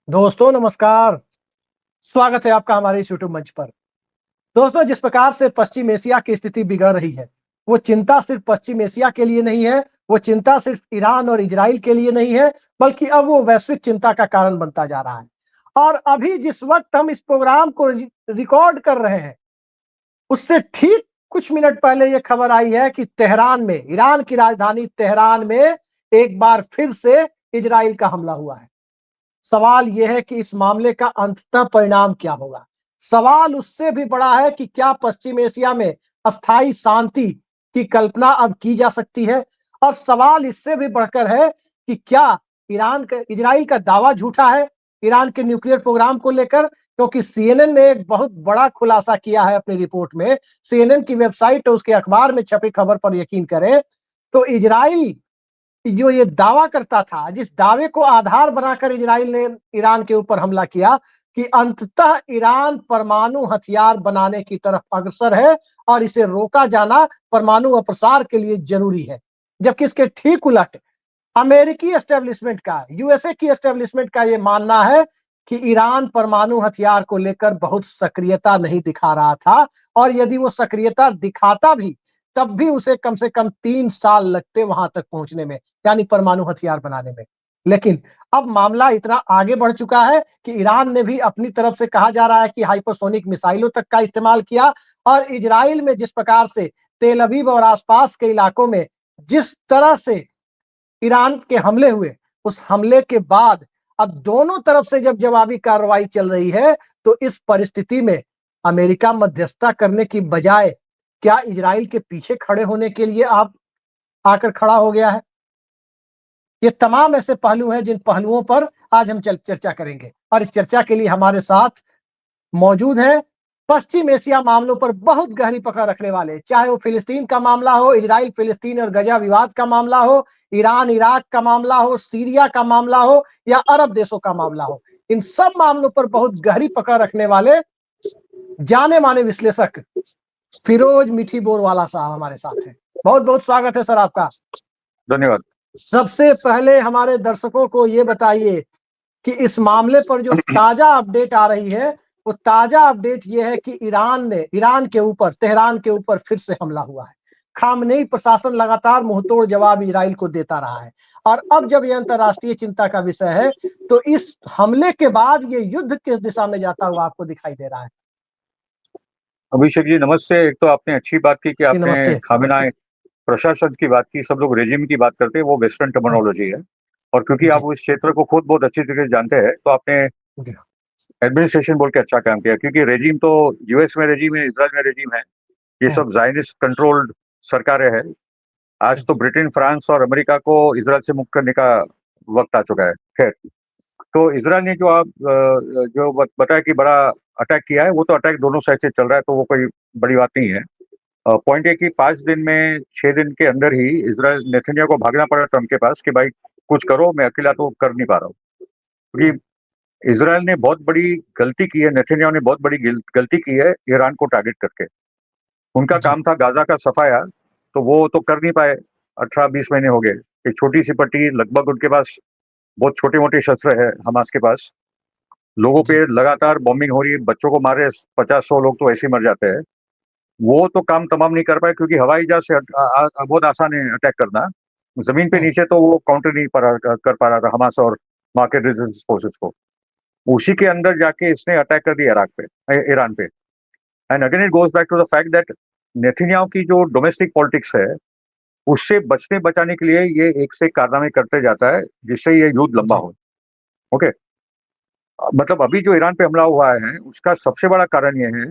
दोस्तों नमस्कार। स्वागत है आपका हमारे इस यूट्यूब मंच पर। दोस्तों, जिस प्रकार से पश्चिम एशिया की स्थिति बिगड़ रही है, वो चिंता सिर्फ पश्चिम एशिया के लिए नहीं है, वो चिंता सिर्फ ईरान और इजराइल के लिए नहीं है, बल्कि अब वो वैश्विक चिंता का कारण बनता जा रहा है। और अभी जिस वक्त हम इस प्रोग्राम को रिकॉर्ड कर रहे हैं, उससे ठीक कुछ मिनट पहले ये खबर आई है कि तेहरान में, ईरान की राजधानी तेहरान में एक बार फिर से इजराइल का हमला हुआ है। सवाल यह है कि इस मामले का अंततः परिणाम क्या होगा? सवाल उससे भी बड़ा है कि क्या पश्चिम एशिया में अस्थायी शांति की कल्पना अब की जा सकती है? और सवाल इससे भी बढ़कर है कि क्या इजराइल का दावा झूठा है ईरान के न्यूक्लियर प्रोग्राम को लेकर? क्योंकि सीएनएन ने एक बहुत बड़ा खुलासा किया है अपनी रिपोर्ट में। सीएनएन की वेबसाइट और उसके अखबार में छपी खबर पर यकीन करें तो इजराइल जो ये दावा करता था, जिस दावे को आधार बनाकर इजराइल ने ईरान के ऊपर हमला किया कि अंततः ईरान परमाणु हथियार बनाने की तरफ अग्रसर है और इसे रोका जाना परमाणु अप्रसार के लिए जरूरी है। जबकि इसके ठीक उलट अमेरिकी एस्टेब्लिशमेंट का, यूएसए की एस्टेब्लिशमेंट का ये मानना है कि ईरान परमाणु हथियार को लेकर बहुत सक्रियता नहीं दिखा रहा था, और यदि वो सक्रियता दिखाता भी, तब भी उसे कम से कम 3 साल लगते वहां तक पहुंचने में, यानी परमाणु हथियार बनाने में। लेकिन अब मामला इतना आगे बढ़ चुका है कि ईरान ने भी अपनी तरफ से, कहा जा रहा है कि हाइपरसोनिक मिसाइलों तक का इस्तेमाल किया। और इजराइल में जिस प्रकार से तेल अवीव और आसपास के इलाकों में जिस तरह से ईरान के हमले हुए, उस हमले के बाद अब दोनों तरफ से जब जवाबी कार्रवाई चल रही है, तो इस परिस्थिति में अमेरिका मध्यस्थता करने की बजाय क्या इजराइल के पीछे खड़े होने के लिए आप आकर खड़ा हो गया है? ये तमाम ऐसे पहलू हैं जिन पहलुओं पर आज हम चर्चा करेंगे, और इस चर्चा के लिए हमारे साथ मौजूद है पश्चिम एशिया मामलों पर बहुत गहरी पकड़ रखने वाले, चाहे वो फिलिस्तीन का मामला हो, इजराइल फिलिस्तीन और गजा विवाद का मामला हो, ईरान इराक का मामला हो, सीरिया का मामला हो, या अरब देशों का मामला हो। इन सब मामलों पर बहुत गहरी पकड़ रखने वाले जाने माने विश्लेषक फिरोज मीठी बोरवाला साहब हमारे साथ हैं। बहुत बहुत स्वागत है सर आपका। धन्यवाद। सबसे पहले हमारे दर्शकों को ये बताइए कि इस मामले पर जो ताजा अपडेट आ रही है, वो ताजा अपडेट ये है कि ईरान के ऊपर, तेहरान के ऊपर फिर से हमला हुआ है। खामनेई प्रशासन लगातार मुंहतोड़ जवाब इजराइल को देता रहा है, और अब जब यह अंतर्राष्ट्रीय चिंता का विषय है, तो इस हमले के बाद ये युद्ध किस दिशा में जाता हुआ आपको दिखाई दे रहा है? अभिषेक जी नमस्ते। एक तो आपने अच्छी बात की कि जी आपने नमस्ते। खामेनाई प्रशासन की बात की। सब लोग रेजिम की बात करते हैं, वो वेस्टर्न टर्मिनोलॉजी है। और क्योंकि आप जी उस क्षेत्र को खुद बहुत अच्छी तरह से जानते हैं, तो आपने जी एडमिनिस्ट्रेशन बोल के अच्छा काम किया। क्योंकि रेजिम तो यूएस में रेजिम है, इसराइल में रेजिम है, ये सब जायनिस्ट कंट्रोल्ड सरकारें हैं। आज तो जी ब्रिटेन, फ्रांस और अमेरिका को इसराइल से मुक्त करने का वक्त आ चुका है। खैर, तो इसराइल ने जो आप जो बताया कि बड़ा अटैक किया है, वो तो अटैक दोनों साइड से चल रहा है, तो वो कोई बड़ी बात नहीं है। पॉइंट है कि 5 दिन में, 6 दिन के अंदर ही इसराइल, नेतन्याहू को भागना पड़ा ट्रंप के पास कि भाई कुछ करो, मैं अकेला तो कर नहीं पा रहा हूँ। क्योंकि इसराइल ने बहुत बड़ी गलती की है, नेतन्याहू ने बहुत बड़ी गलती की है ईरान को टारगेट करके। उनका जी काम था गाजा का सफाया, तो वो तो कर नहीं पाए। 18-20 महीने हो गए। एक छोटी सी पट्टी, लगभग उनके पास बहुत छोटे मोटे शस्त्र है हमास के पास। लोगों पे जी लगातार बॉम्बिंग हो रही है, बच्चों को मारे 50-100 लोग तो ऐसे ही मर जाते हैं। वो तो काम तमाम नहीं कर पाए, क्योंकि हवाई जहाज से बहुत आसान है अटैक करना। जमीन पे नीचे तो वो काउंटर नहीं कर पा रहा था हमास और मार्केट रेजिस्टेंस फोर्सेस को। उसी के अंदर जाके इसने अटैक कर दिया इराक पे, ईरान पे। And again it goes back to the fact that Netanyahu की जो डोमेस्टिक पॉलिटिक्स है, उससे बचने बचाने के लिए ये एक से एक कारनामे करते जाता है, जिससे ये युद्ध लंबा जी हो। ओके, मतलब अभी जो ईरान पे हमला हुआ है, उसका सबसे बड़ा कारण ये है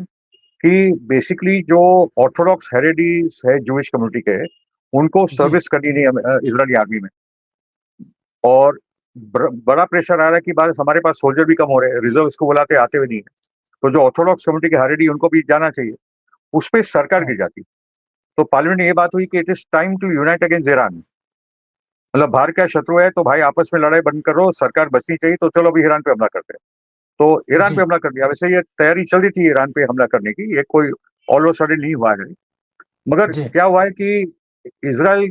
कि बेसिकली जो ऑर्थोडॉक्स हेरेडीज है जूइश कम्युनिटी के, उनको जी सर्विस करनी नहीं है इजरायली आर्मी में। और बड़ा प्रेशर आ रहा है कि बाद हमारे पास सोल्जर भी कम हो रहे हैं, रिजर्व को बुलाते आते हुए नहीं है। तो जो ऑर्थोडॉक्स कम्युनिटी के हेरेडी, उनको भी जाना चाहिए। उस पर सरकार गिर जाती। तो पार्लियामेंट में ये बात हुई कि it is time to unite against Iran. मतलब बाहर का शत्रु है तो भाई आपस में लड़ाई बंद करो, सरकार बचनी चाहिए, तो चलो अभी ईरान पे हमला करते हैं। तो ईरान पे जी हमला कर दिया। वैसे ये तैयारी चल रही थी ईरान पे हमला करने की, ये कोई ऑल ऑफ सडन नहीं हुआ है। मगर जी क्या हुआ है कि इसराइल,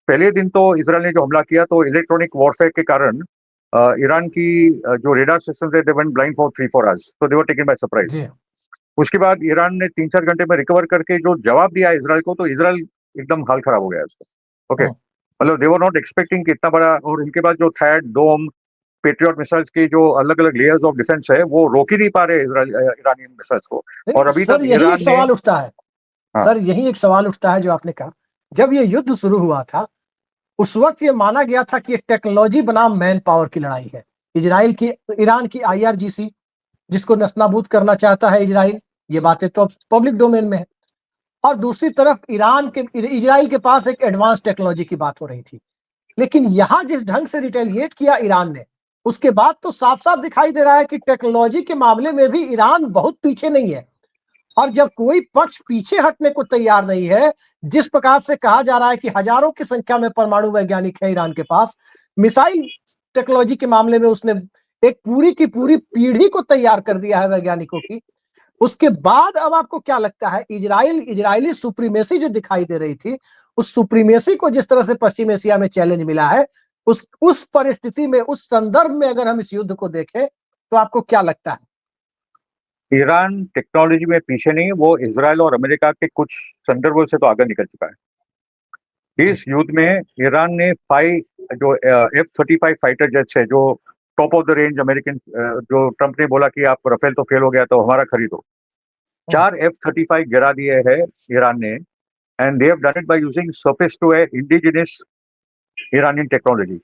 पहले दिन तो इसराइल ने जो हमला किया, तो इलेक्ट्रॉनिक वॉरफेयर के कारण ईरान की जो रेडार सिस्टम थे they went blind for 3-4 hours, तो दे वर टेकन बाय सरप्राइज। जी उसके बाद ईरान ने 3-4 घंटे में रिकवर करके जो जवाब दिया इसराइल को, तो इसराइल एकदम हाल खराब हो गया उसका। ओके, हम्म, मतलब दे वर नॉट एक्सपेक्टिंग कि इतना बड़ा, और उनके बाद जो थैड, डोम, पेट्रियट मिसाइल्स की जो अलग अलग लेयर्स ऑफ डिफेंस है वो रोक ही नहीं पा रहे ईरानी मिसाइल्स को। नहीं और अभी सर, तक यही एक ईरान ने, सवाल उठता है। हाँ, सर यही एक सवाल उठता है जो आपने कहा, जब ये युद्ध शुरू हुआ था उस वक्त ये माना गया था कि एक टेक्नोलॉजी बनाम मैन पावर की लड़ाई है। इजराइल की, ईरान की आईआरजीसी जिसको नस्तानाबूद करना चाहता है इजराइल, ये बातें तो अब पब्लिक डोमेन में है। और दूसरी तरफ ईरान के, इजराइल के पास एक एडवांस टेक्नोलॉजी की बात हो रही थी। लेकिन यहां जिस ढंग से रिटेलिएट किया ईरान ने, उसके बाद तो साफ साफ दिखाई दे रहा है कि टेक्नोलॉजी के मामले में भी ईरान बहुत पीछे नहीं है। और जब कोई पक्ष पीछे हटने को तैयार नहीं है, जिस प्रकार से कहा जा रहा है कि हजारों की संख्या में परमाणु वैज्ञानिक है ईरान के पास, मिसाइल टेक्नोलॉजी के मामले में उसने एक पूरी की पूरी पीढ़ी को तैयार कर दिया है वैज्ञानिकों की, उसके बाद अब आपको क्या लगता है इजरायली सुप्रीमेसी जो दिखाई दे रही थी, उस सुप्रीमेसी को जिस तरह से पश्चिम एशिया में चैलेंज मिला है, उस परिस्थिति में, उस संदर्भ में अगर हम इस युद्ध को देखें तो आपको क्या लगता है? ईरान टेक्नोलॉजी में पीछे नहीं, वो इसराइल और अमेरिका के कुछ संदर्भों से तो आगे निकल चुका है। जी इस युद्ध में ईरान ने 5 जो F-35 फाइटर जेट्स है, जो top of the range American, जो ट्रंप ने बोला कि आप राफेल तो फेल हो गया तो हमारा खरीदो, 4 F-35 गिरा दिए हैं ईरान ने। And they have done it by using surface to a indigenous Iranian technology.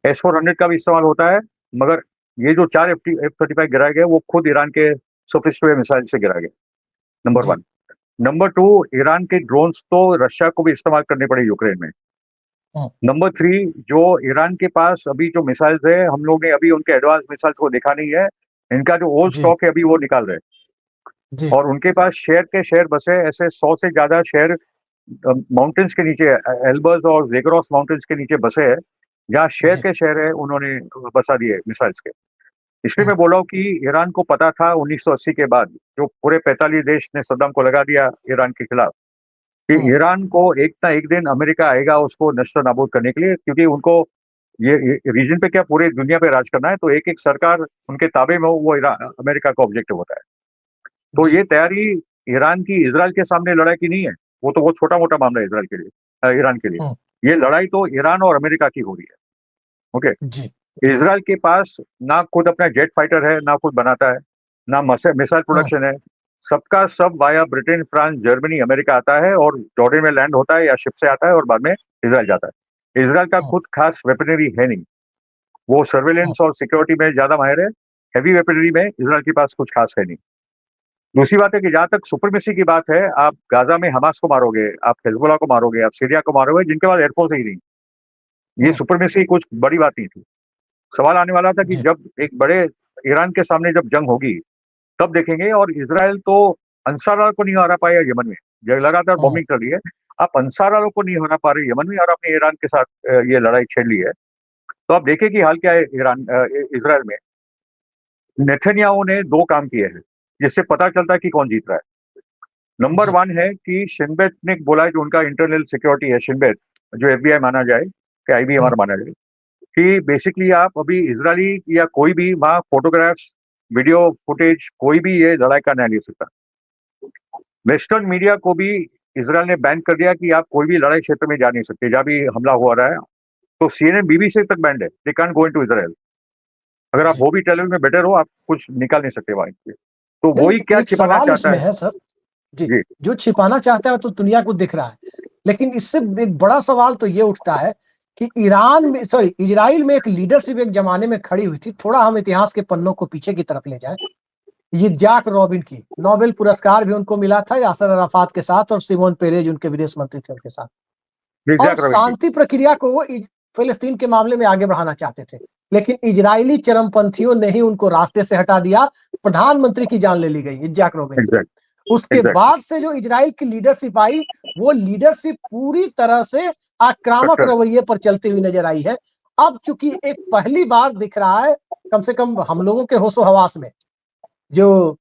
S-400 का भी इस्तेमाल होता है, मगर ये जो 4 F-35 गिराए गए वो खुद ईरान के सरफेस टू एयर मिसाइल से गिरा गए, नंबर जी 1। नंबर 2, ईरान के ड्रोन्स तो रशिया को भी इस्तेमाल करने पड़े यूक्रेन में। नंबर 3, जो ईरान के पास अभी जो मिसाइल्स है, हम लोग ने अभी उनके एडवांस मिसाइल्स को देखा नहीं है, इनका जो ओल्ड जी स्टॉक है अभी वो निकाल रहे हैं। जी और उनके पास शहर के शहर बसे, ऐसे 100 से ज्यादा शहर माउंटेन्स के नीचे, एल्बर्स और जेगरोस माउंटेन्स के नीचे बसे है, जहाँ शहर जी के शहर है उन्होंने बसा दिए मिसाइल्स के। इसलिए मैं बोल रहा हूँ कि ईरान को पता था 1980 के बाद, जो पूरे 45 देश ने सद्दाम को लगा दिया ईरान के खिलाफ, कि ईरान को एक ना एक दिन अमेरिका आएगा उसको नष्ट नाबूद करने के लिए, क्योंकि उनको ये रीजन पे क्या पूरे दुनिया पे राज करना है, तो एक एक सरकार उनके ताबे में हो, वो अमेरिका का ऑब्जेक्टिव होता है। तो ये तैयारी ईरान की इजराइल के सामने लड़ाई की नहीं है, वो तो बहुत छोटा मोटा मामला है इजराइल के लिए, ईरान के लिए। ये लड़ाई तो ईरान और अमेरिका की हो रही है। ओके, जी इजराइल के पास ना खुद अपना जेट फाइटर है, ना खुद बनाता है, ना मिसाइल प्रोडक्शन है, सबका सब via Britain, France, Germany, America आता है और जॉर्डन में लैंड होता है या शिप से आता है और बाद में इजराइल जाता है। इजराइल का खुद खास वेपनरी है नहीं, वो सर्वेलेंस और सिक्योरिटी में ज्यादा माहिर है, हैवी वेपनरी में इजराइल के पास कुछ खास है नहीं। दूसरी बात है कि जहां तक सुपरमेसी की बात है, आप गाजा में हमास को मारोगे, आप हिजबुल्लाह को मारोगे, आप सीरिया को मारोगे, जिनके पास एयरफोर्स ही नहीं। ये सुपरमेसी कुछ बड़ी बात नहीं थी। सवाल आने वाला था कि जी जब एक बड़े ईरान के सामने जब जंग होगी तब देखेंगे। और इसराइल तो अंसार को नहीं हरा पाया यमन में, जो लगातार बॉम्बिंग कर रही है। आप अंसार को नहीं हरा पा रहे यमन में, और आपने ईरान के साथ ये लड़ाई छेड़ ली है, तो आप देखें कि हाल क्या है इसराइल में। नेतन्याहू ने 2 काम किए हैं जिससे पता चलता है कि कौन जीत रहा है। नंबर 1 है कि शिन बेत ने बोला है, जो उनका इंटरनल सिक्योरिटी है, शिन बेत जो FBI माना जाए, कि IBM माना जाए, कि बेसिकली आप अभी इजरायली या कोई भी वहां फोटोग्राफ्स, वीडियो फुटेज, कोई भी ये लड़ाई का न्याय ले सकता। वेस्टर्न मीडिया को भी इसराइल ने बैन कर दिया कि आप कोई भी लड़ाई क्षेत्र में जा नहीं सकते, जहां भी हमला हो रहा है। तो CNN, BBC तक बैंड है, they can't go into Israel. अगर आप वो भी टेलीविजन में बेटर हो, आप कुछ निकाल नहीं सकते वहां से। तो वही क्या एक छिपाना सवाल चाहता इसमें है। है सर जी, जी, जो छिपाना चाहता है तो दुनिया को दिख रहा है, लेकिन इससे एक बड़ा सवाल तो ये उठता है कि ईरान में, सॉरी, इजराइल में एक लीडरशिप एक जमाने में खड़ी हुई थी। थोड़ा हम इतिहास के पन्नों को पीछे की तरफ ले जाएं, ये जाक रॉबिन की नोबेल पुरस्कार भी उनको मिला था यासर अराफात के साथ, और सिमोन पेरेज उनके विदेश मंत्री थे उनके साथ। जी, और जैक रविन जी। शांति प्रक्रिया को वो फिलिस्तीन के मामले में आगे बढ़ाना चाहते थे, लेकिन इजरायली चरमपंथियों ने ही उनको रास्ते से हटा दिया। प्रधानमंत्री की जान ले ली गई इज्जाक रोबिन की। एग्जैक्ट, उसके एग्जैक्ट, बाद से जो इजराइल की लीडरशिप आई, वो लीडरशिप पूरी तरह से आक्रामक कट्टर। रवैये पर चलती हुई नजर आई है। अब चूंकि एक पहली बार दिख रहा है, कम से कम हम लोगों के होशो हवास में, जो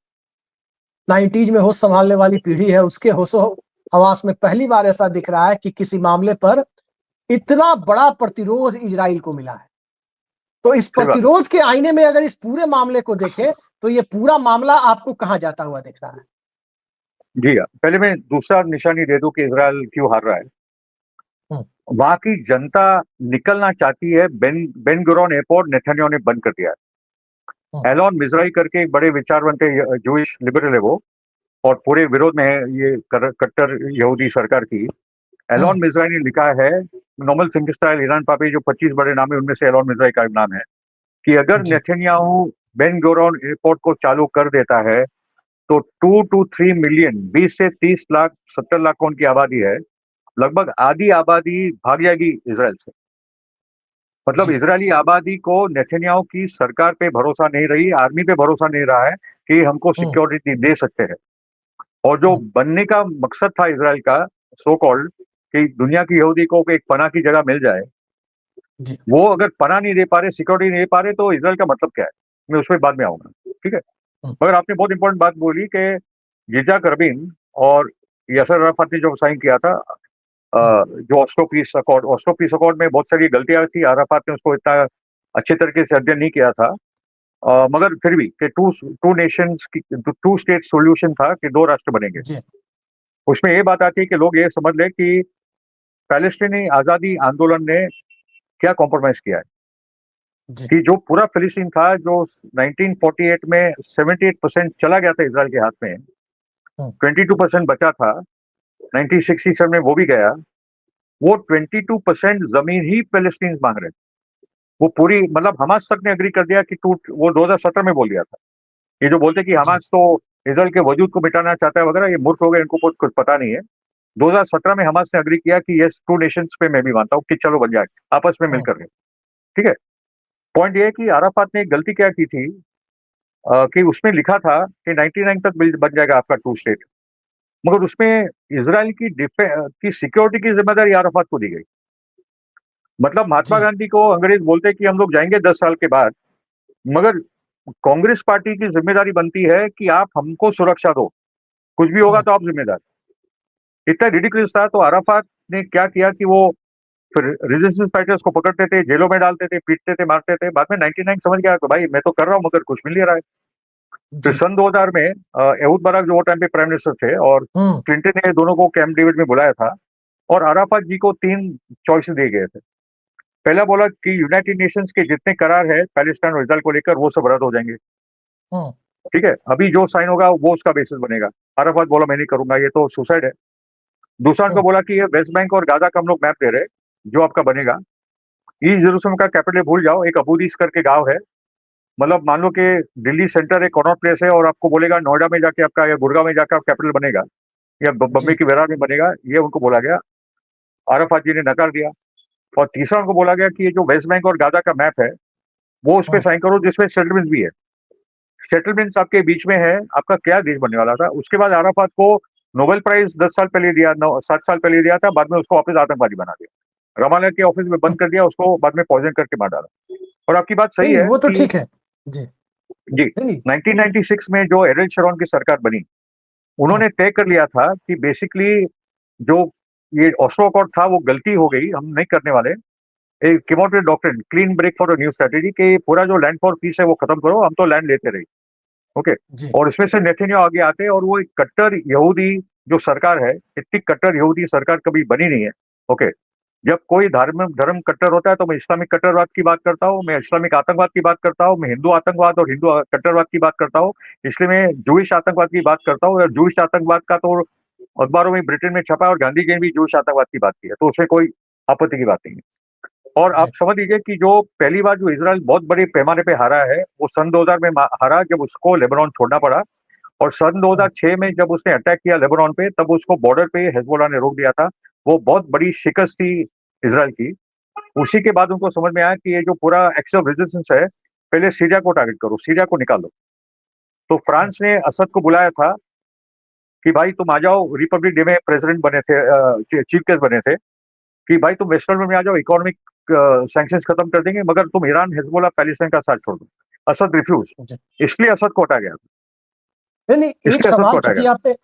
90s में होश संभालने वाली पीढ़ी है, उसके होशो हवास में पहली बार ऐसा दिख रहा है कि किसी मामले पर इतना बड़ा प्रतिरोध इजराइल को मिला है। तो इस सही बात। प्रतिरोध के आईने में अगर इस पूरे मामले को देखें तो ये पूरा मामला आपको कहाँ जाता हुआ दिख रहा है? जी हाँ, पहले मैं दूसरा निशानी दे दूं कि इजराइल क्यों हार रहा है। वहां की जनता निकलना चाहती है। बेन गुरियोन एयरपोर्ट नेतन्याहू ने बंद कर दिया है। एलोन मिजराई करके एक बड़े विचारवंत जूइश लिबरल है वो, और पूरे विरोध में है ये कट्टर यहूदी सरकार की। एलोन मिजराई ने लिखा है, नॉर्मल फिंगरस्टाइल ईरान पापी जो 25 बड़े नाम है उनमें से एलोन मिजराई का नाम है, कि अगर जी। नेतन्याहू बेन गुरियोन एयरपोर्ट को चालू कर देता है तो 2 to 3 मिलियन, 20 से 30 लाख 70 लाख उनकी आबादी है, लगभग आधी आबादी भाग जाएगी इजराइल से। मतलब जी। इजरायली आबादी को नेतन्याहू की सरकार पे भरोसा नहीं रही, आर्मी पे भरोसा नहीं रहा है कि हमको सिक्योरिटी दे सकते हैं। और जो बनने का मकसद था इजराइल का, सो कॉल्ड, कि दुनिया की यहूदी को एक पनाह की जगह मिल जाए, जी। वो अगर पनाह नहीं दे पा रहे, सिक्योरिटी नहीं दे पा रहे, तो इजराइल का मतलब क्या है, मैं उसमें बाद में आऊंगा, ठीक है। मगर आपने बहुत इंपॉर्टेंट बात बोली कि जिजाक रबीन और यासर अराफात ने जो साइन किया था, जो ऑस्लो पीस अकॉर्ड में बहुत सारी गलतियां थी, अराफात ने उसको इतना अच्छे तरीके से अध्ययन नहीं किया था। मगर फिर भी कि टू नेशंस की, टू स्टेट सॉल्यूशन था कि 2 राष्ट्र बनेंगे। जी। उसमें ये बात आती है कि लोग ये समझ लें कि पैलेस्टीनी आजादी आंदोलन ने क्या कॉम्प्रोमाइज किया है, जी। कि जो पूरा फिलिस्तीन था, जो 1948 में 78% चला गया था इसराइल के हाथ में, 22% बचा था, 1967 में वो भी गया, वो 22% जमीन ही पैलेस्टीन मांग रहे थे। वो पूरी, मतलब हमास तक ने एग्री कर दिया कि वो 2017 में बोल दिया था। ये जो बोलते कि हमास तो इजराइल के वजूद को मिटाना चाहता है वगैरह, ये मूर्ख हो गए, इनको कुछ पता नहीं है। 2017 में हमास ने एग्री किया कि यस, 2 नेशंस पे मैं भी मानता हूँ कि चलो बन जाए आपस में मिलकर के, ठीक है। पॉइंट ये है कि अराफात ने एक गलती क्या की थी, कि उसमें लिखा था कि 99 तक बन जाएगा आपका 2 स्टेट, मगर उसमें इजराइल की सिक्योरिटी की जिम्मेदारी अराफात को दी गई। मतलब महात्मा गांधी को अंग्रेज बोलते कि हम लोग जाएंगे 10 साल के बाद, मगर कांग्रेस पार्टी की जिम्मेदारी बनती है कि आप हमको सुरक्षा दो, कुछ भी होगा तो आप जिम्मेदार। इतना रिडिकुलस था। तो अराफात ने क्या किया कि वो फिर रेजिस्टेंस फाइटर्स को पकड़ते थे, जेलों में डालते थे, पीटते थे, मारते थे। बाद में 99 समझ गया कि भाई मैं तो कर रहा हूं मगर कुछ मिल नहीं रहा है। फिर सन 2000 में एहूद बाराक जो वो टाइम पे प्राइम मिनिस्टर थे, और क्लिंटन ने दोनों को कैंप डेविड में बुलाया था, और अराफात जी को 3 चॉइसेस दिए गए थे। पहला बोला कि यूनाइटेड नेशंस के जितने करार है पैलेस्टाइन और इजराइल को लेकर वो सब रद्द हो जाएंगे, ठीक है, अभी जो साइन होगा वो उसका बेसिस बनेगा। अराफात बोला मैं नहीं करूंगा, ये तो सुसाइड है। दूसरा उनको बोला कि ये वेस्ट बैंक और गाजा का हम लोग मैप दे रहे, जो आपका बनेगा, ईस्ट जेरूसलम का कैपिटल भूल जाओ, एक अबूदीस करके गांव है, मतलब मान लो कि दिल्ली सेंटर एक कॉर्नर प्लेस है, और आपको बोलेगा नोएडा में जाके आपका या गुड़गांव में जाकर कैपिटल बनेगा, या बम्बई की विरार में बनेगा, ये उनको बोला गया। अराफात जी ने नकार दिया। और तीसरा उनको बोला गया कि ये जो वेस्ट बैंक और गाजा का मैप है वो उस पर साइन करो जिसमें सेटलमेंट्स भी है। सेटलमेंट्स आपके बीच में है, आपका क्या देश बनने वाला था। उसके बाद अराफात को नोबेल प्राइज 10 साल पहले दिया, 7 साल पहले दिया था, बाद में उसको वापस आतंकवादी बना दिया, रमाला के ऑफिस में बंद कर दिया उसको, बाद में पॉइजन करके मार डाला। और आपकी बात सही है वो तो कि ठीक है जी। जी 1996 में जो एरिल शरोन की सरकार बनी, उन्होंने तय कर लिया था कि बेसिकली जो ये ओस्लो अकॉर्ड था वो गलती हो गई, हम नहीं करने वाले। एक किमोटे doctrine, clean break for a new strategy, के पूरा जो लैंड फॉर पीस है वो खत्म करो, हम तो लैंड लेते रहे, ओके। और इसमें से नेतन्याहू आगे आते हैं, और वो एक कट्टर यहूदी जो सरकार है, इतनी कट्टर यहूदी सरकार कभी बनी नहीं है, ओके। जब कोई धर्म कट्टर होता है तो मैं इस्लामिक कट्टरवाद की बात करता हूँ, मैं इस्लामिक आतंकवाद की बात करता हूँ, मैं हिंदू आतंकवाद और हिंदू कट्टरवाद की बात करता हूँ, इसलिए मैं जूइश आतंकवाद की बात करता हूँ। और जूइश आतंकवाद का तो अखबारों में ब्रिटेन में छपा, और गांधी जी ने भी जूइश आतंकवाद की बात की है, तो उसमें कोई आपत्ति की बात नहीं है। और आप समझ लीजिए कि जो पहली बार जो इजराइल बहुत बड़े पैमाने पे हारा है वो सन 2000 में हारा, जब उसको लेबनान छोड़ना पड़ा। और सन 2006 में जब उसने अटैक किया लेबनान पे, तब उसको बॉर्डर पे हिजबुल्लाह ने रोक दिया था। वो बहुत बड़ी शिकस्त थी इजराइल की। उसी के बाद उनको समझ में आया कि ये जो पूरा एक्स ऑफ रेजिस्टेंस है, पहले सीरिया को टारगेट करो, सीरिया को निकालो। तो फ्रांस ने असद को बुलाया था कि भाई तुम आ जाओ, रिपब्लिक डे में प्रेसिडेंट बने थे, चीफ गेस्ट बने थे, कि भाई तुम वेस्टर्न में आ जाओ, इकोनॉमिक सैंक्शंस खत्म कर देंगे, मगर तुम ईरान, हिजबुल्लाह, पैलेस्टाइन का साथ छोड़ दो। असद रिफ्यूज, इसलिए असद को हटाया गया। नहीं, एक इसलिए असद को सवाल, हटाया गया।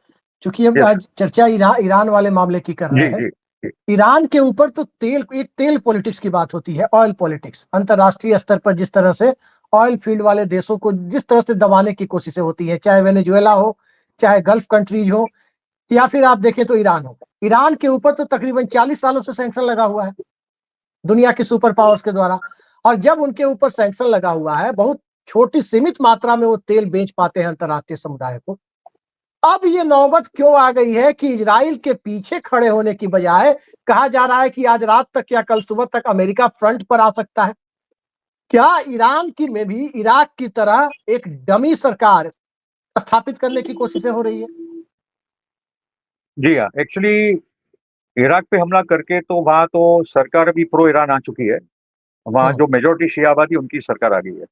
चूंकि अब यस आज चर्चा ईरान वाले मामले की कर जी रहे हैं, जी ईरान के ऊपर तो तेल पॉलिटिक्स की बात होती है, ऑयल पॉलिटिक्स अंतरराष्ट्रीय स्तर पर जिस तरह से ऑयल फील्ड वाले देशों को जिस तरह से दबाने की कोशिशें होती है, चाहे वेनेजुएला हो, चाहे गल्फ कंट्रीज हो, या फिर आप देखें तो ईरान हो। ईरान के ऊपर तो तकरीबन 40 सालों से सैंक्शन लगा हुआ है दुनिया के सुपर पावर्स के द्वारा। और जब उनके ऊपर सैंक्शन लगा हुआ है, बहुत छोटी सीमित मात्रा में वो तेल बेच पाते हैं अंतरराष्ट्रीय समुदाय को। अब ये नौबत क्यों आ गई है कि इजराइल के पीछे खड़े होने की बजाय कहा जा रहा है कि आज रात तक या कल सुबह तक अमेरिका फ्रंट पर आ सकता है। क्या ईरान की में भी इराक की तरह एक डमी सरकार स्थापित करने की कोशिशें हो रही है? जी हाँ, एक्चुअली इराक पे हमला करके तो वहां तो सरकार भी प्रो ईरान आ चुकी है। वहां जो मेजोरिटी शिया आबादी उनकी सरकार आ गई है।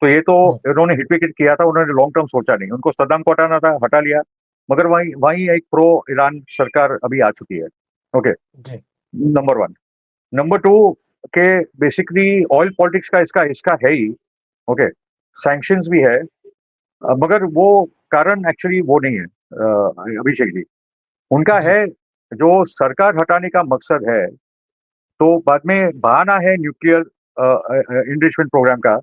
तो ये तो इन्होंने हिट विकेट किया था, उन्होंने लॉन्ग टर्म सोचा नहीं। उनको सद्दाम को हटाना था, हटा लिया। मगर वहीं वहीं एक प्रो ईरान सरकार अभी आ चुकी है। Okay, number one. Number two के बेसिकली ऑयल पॉलिटिक्स का इसका इसका है ही। ओके, सैंक्शंस भी है। मगर वो कारण एक्चुअली वो नहीं है अभिषेक जी। उनका जी। है जो सरकार हटाने का मकसद है, तो बाद में बहाना है न्यूक्लियर इनरिचमेंट प्रोग्राम का।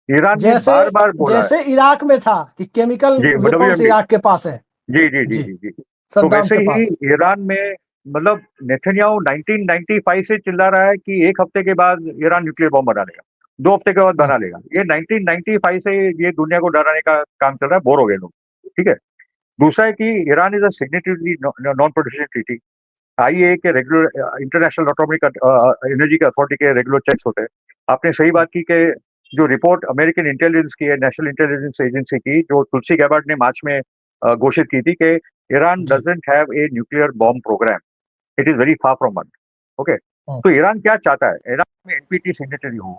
ईरान ने जैसे बार बार बोला है। जैसे इराक में था कि केमिकल जी, वेपन्स WMD। इराक के पास है। जी जी जी जी, जी जी। तो सद्दाम वैसे के ही पास। ईरान में मतलब नेतन्याहू 1995 से चिल्ला रहा है कि एक हफ्ते के बाद ईरान न्यूक्लियर बॉम्ब बना लेगा, 2 हफ्ते के बाद बना लेगा। ये 1995 से ये दुनिया को डराने का काम चल रहा है। बोर हो गए लोग। ठीक है। दूसरा है कि Iran is a signatory non protection treaty. IAA के रेगुलर इंटरनेशनल एटॉमिक एनर्जी के अथॉरिटी के रेगुलर चेक्स होते हैं। आपने सही बात की कि जो रिपोर्ट अमेरिकन इंटेलिजेंस की है, नेशनल इंटेलिजेंस एजेंसी की, जो तुलसी गैबार्ड ने मार्च में घोषित की थी कि ईरान जी। Doesn't have a nuclear bomb programme, it is very far from one. Okay, hmm, तो ईरान क्या चाहता है? ईरान में एनपीटी सिग्नेटरी हो।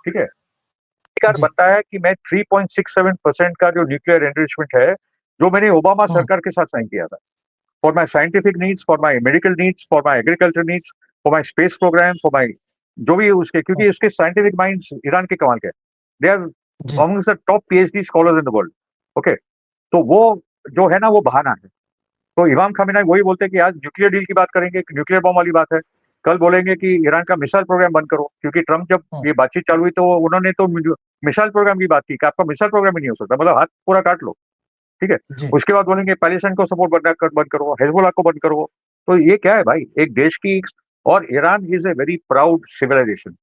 ठीक है। अधिकार जी। बनता है कि मैं 3.67% का जो न्यूक्लियर एनरिचमेंट है, जो मैंने ओबामा हम्म, सरकार के साथ साइन किया था, for my scientific needs, for my medical needs, for my agriculture needs, for my space program, for my जो भी उसके, हम्म, क्योंकि उसके साइंटिफिक माइंड्स ईरान के कमाल के, they R G. Amongst the top PhD scholars in the world. Okay, तो वो जो है ना, वो बहाना है। तो इमाम खामेनी वही बोलते हैं कि आज न्यूक्लियर डील की बात करेंगे, न्यूक्लियर बॉम्ब वाली बात है। कल बोलेंगे कि ईरान का मिसाइल प्रोग्राम बंद करो, क्योंकि ट्रम्प जब हम्म, ये बातचीत चालू हुई तो उन्होंने तो मिसाइल प्रोग्राम की बात की कि आपका मिसाइल प्रोग्राम ही नहीं हो सकता, मतलब हाथ पूरा काट लो। ठीक है। जी। उसके बाद बोलेंगे पैलेस्टाइन को सपोर्ट बंद करो, हेजबोला को बंद करो। तो ये क्या है भाई? एक देश की, और Iran is a very proud civilization.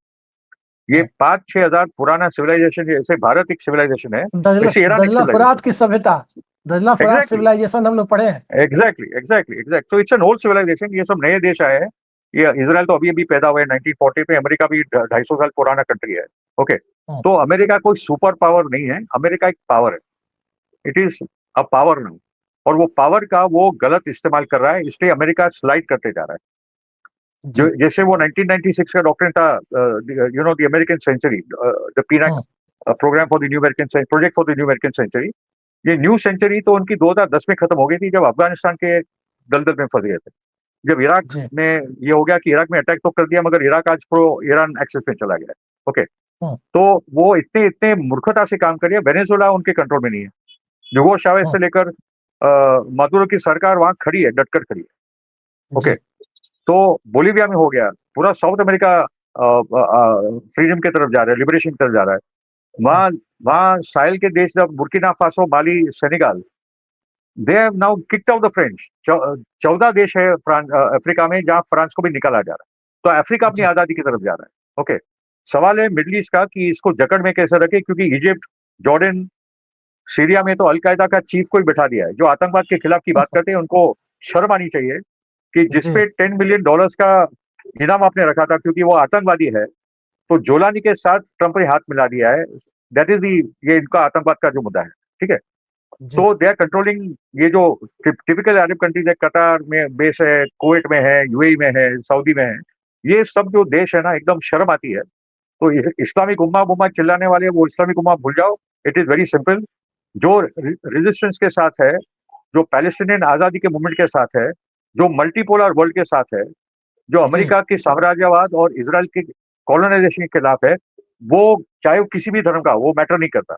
ये हम्म। 5-6 हजार पुराना सिविलाइजेशन, जैसे भारत एक सिविलाइजेशन है, दजला वैसे ईरान एक दजला फरात सिविलाइजेशन की सभ्यता, दजला है। फरात एग्जैक्टली सिविलाइजेशन हम लोग पढ़े हैं। Exactly exactly exact. तो इट्स एन ओल्ड सिविलाइजेशन। ये सब नए देश आए हैं। ये इसराइल तो अभी अभी पैदा हुआ है 1940 में। अमेरिका भी 250 साल पुराना कंट्री है। ओके, हम्म, तो अमेरिका कोई सुपर पावर नहीं है, अमेरिका एक पावर है। It is a power now. और वो पावर का वो गलत इस्तेमाल कर रहा है, इसलिए अमेरिका स्लाइड करते जा रहा है। जो जी। जैसे वो 1996 का डॉक्ट्रिन था, you know the American century, the peanut hmm, program for the new American project for the new American century. ये न्यू सेंचुरी तो उनकी 2010 में खत्म हो गई थी, जब अफगानिस्तान के दलदल में फंस गए थे। जब इराक जी। में ये हो गया कि इराक में अटैक तो कर दिया, मगर इराक आज प्रो ईरान एक्सेस में चला गया है। ओके, हम्म, तो वो इतने इतने मूर्खता से काम कर रही है। वेनेजुएला उनके कंट्रोल में नहीं है। ह्यूगो चावेज हम्म, से लेकर मादुरो की सरकार वहां खड़ी है, डटकर खड़ी है। ओके, जी। तो बोलीविया में हो गया, पूरा साउथ अमेरिका फ्रीडम की तरफ जा रहा है, लिबरेशन की तरफ जा रहा है। हम्म, वहां वहां साहिल के देश, जब Burkina Faso, Mali, Senegal, they have now kicked out the French. 14 देश है अफ्रीका में जहां फ्रांस को भी निकाला जा रहा है। तो अफ्रीका अपनी जी। आजादी की तरफ जा रहा है। ओके, सवाल है मिडिल ईस्ट का कि इसको जकड़ में कैसे रखे, क्योंकि इजिप्ट, जॉर्डन, सीरिया में तो अलकायदा का चीफ को ही बैठा दिया है। जो आतंकवाद के खिलाफ की बात करते हैं, उनको शर्म आनी चाहिए कि जी। जिसपे $10 मिलियन का इनाम आपने रखा था, क्योंकि वो आतंकवादी है, तो जोलानी के साथ ट्रंप ने हाथ मिला दिया है। दैट इज दी, ये इनका आतंकवाद का जो मुद्दा है। ठीक है। जी। तो दे आर कंट्रोलिंग ये जो टिपिकल अरब कंट्रीज है, कतार में बेस है, कुवैत में है, यूएई में है, सऊदी में है। ये सब जो देश है ना, एकदम शर्म आती है। तो इस्लामिक उम्मा बुम्मा चिल्लाने वाले, वो इस्लामिक उम्मा भूल जाओ। It is very simple. जो रेजिस्टेंस के साथ है, जो पैलेस्टीनियन आजादी के मूवमेंट के साथ है, जो मल्टीपोलर वर्ल्ड के साथ है, जो जी। अमेरिका की साम्राज्यवाद और इसराइल के कॉलोनाइजेशन के खिलाफ है, वो चाहे वो किसी भी धर्म का, वो मैटर नहीं करता।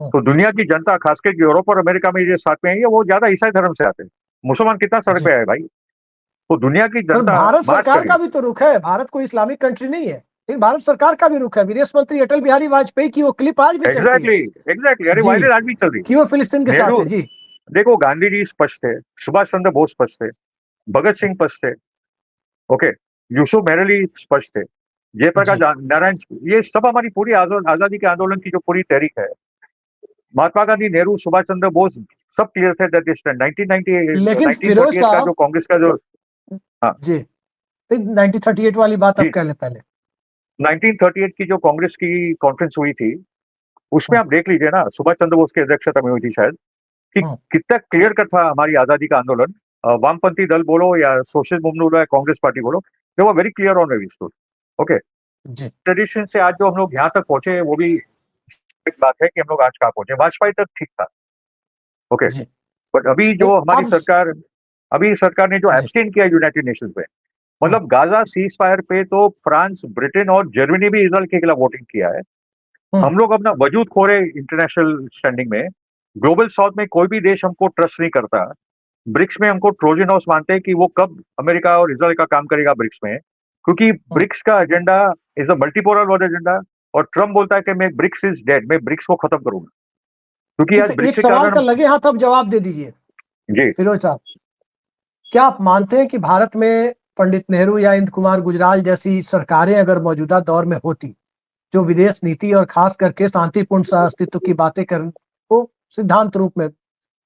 हम्म, तो दुनिया की जनता, खासकर यूरोप और अमेरिका में ये साथ में है, वो ज्यादा ईसाई धर्म से आते हैं। मुसलमान कितना सड़क जी। पे आए भाई? तो दुनिया की सर जनता भारत मार्च सरकार करी। का भी तो रुख है, भारत कोई इस्लामिक कंट्री नहीं है, लेकिन भारत सरकार का भी रुख है। विदेश मंत्री अटल बिहारी वाजपेयी की वो क्लिप आज भी चलती है। एग्जैक्टली एग्जैक्टली, अरे जी, वायरल आज भी चल रही। कि वो फिलिस्तीन के साथ नेहरू, है। जी देखो गांधी जी स्पष्ट थे, सुभाष चंद्र बोस स्पष्ट थे, भगत सिंह स्पष्ट थे, ओके, यूसुफ मेहरली स्पष्ट थे, जयप्रकाश जी। नारायण, ये सब हमारी पूरी आजादी के आंदोलन की जो पूरी तहरीक है, महात्मा गांधी, नेहरू, सुभाष चंद्र बोस, सब क्लियर थे दैट दिस 1990 लेकिन फिरोज 1938 का जो साहब, कांग्रेस का जो, हाँ जी, 1938 वाली बात जी, आप कह लें पहले। 1938 की जो कांग्रेस की कॉन्फ्रेंस हुई थी, उसमें हम्म, आप देख लीजिए ना, सुभाष चंद्र बोस की अध्यक्षता में हुई थी शायद, कि हम्म, कितना क्लियर कट था हमारी आजादी का आंदोलन। वामपंथी दल बोलो या सोशलिस्ट मूवमेंट बोलो या कांग्रेस पार्टी बोलो, they were very clear on we stood. Okay, जी ट्रेडिशन से आज जो हम लोग यहाँ तक पहुंचे, वो भी एक बात है कि हम लोग आज कहाँ पहुंचे। वाजपेयी तक ठीक था, ओके, जी। बट अभी नहीं, जो हमारी अब सरकार, अभी सरकार ने जो जी। एब्सटेन किया यूनाइटेड नेशंस पे, हम्म, मतलब गाजा सीज फायर पे तो फ्रांस, ब्रिटेन और जर्मनी भी इसराइल के खिलाफ वोटिंग किया है। हम्म। हम लोग अपना वजूद खो रहे इंटरनेशनल स्टैंडिंग में। ग्लोबल साउथ में कोई भी देश हमको ट्रस्ट नहीं करता। ब्रिक्स में हमको ट्रोजन हॉर्स मानते हैं कि वो कब अमेरिका और इसराइल का काम करेगा ब्रिक्स में, क्योंकि हम्म। ब्रिक्स का agenda is a multipolar world agenda. और ट्रम्प बोलता है कि मैं ब्रिक्स इज डेड, मैं ब्रिक्स को खत्म करूंगा, क्योंकि नहीं, आज तो ब्रिक्स एक के सवाल कारण। का लगे हाथ अब जवाब दे दीजिए जी, फिरोज साहब। क्या आप मानते हैं कि भारत में पंडित नेहरू या इंद्र कुमार गुजराल जैसी सरकारें अगर मौजूदा दौर में होती, जो विदेश नीति और खास करके शांतिपूर्ण सह अस्तित्व की बातें कर को सिद्धांत रूप में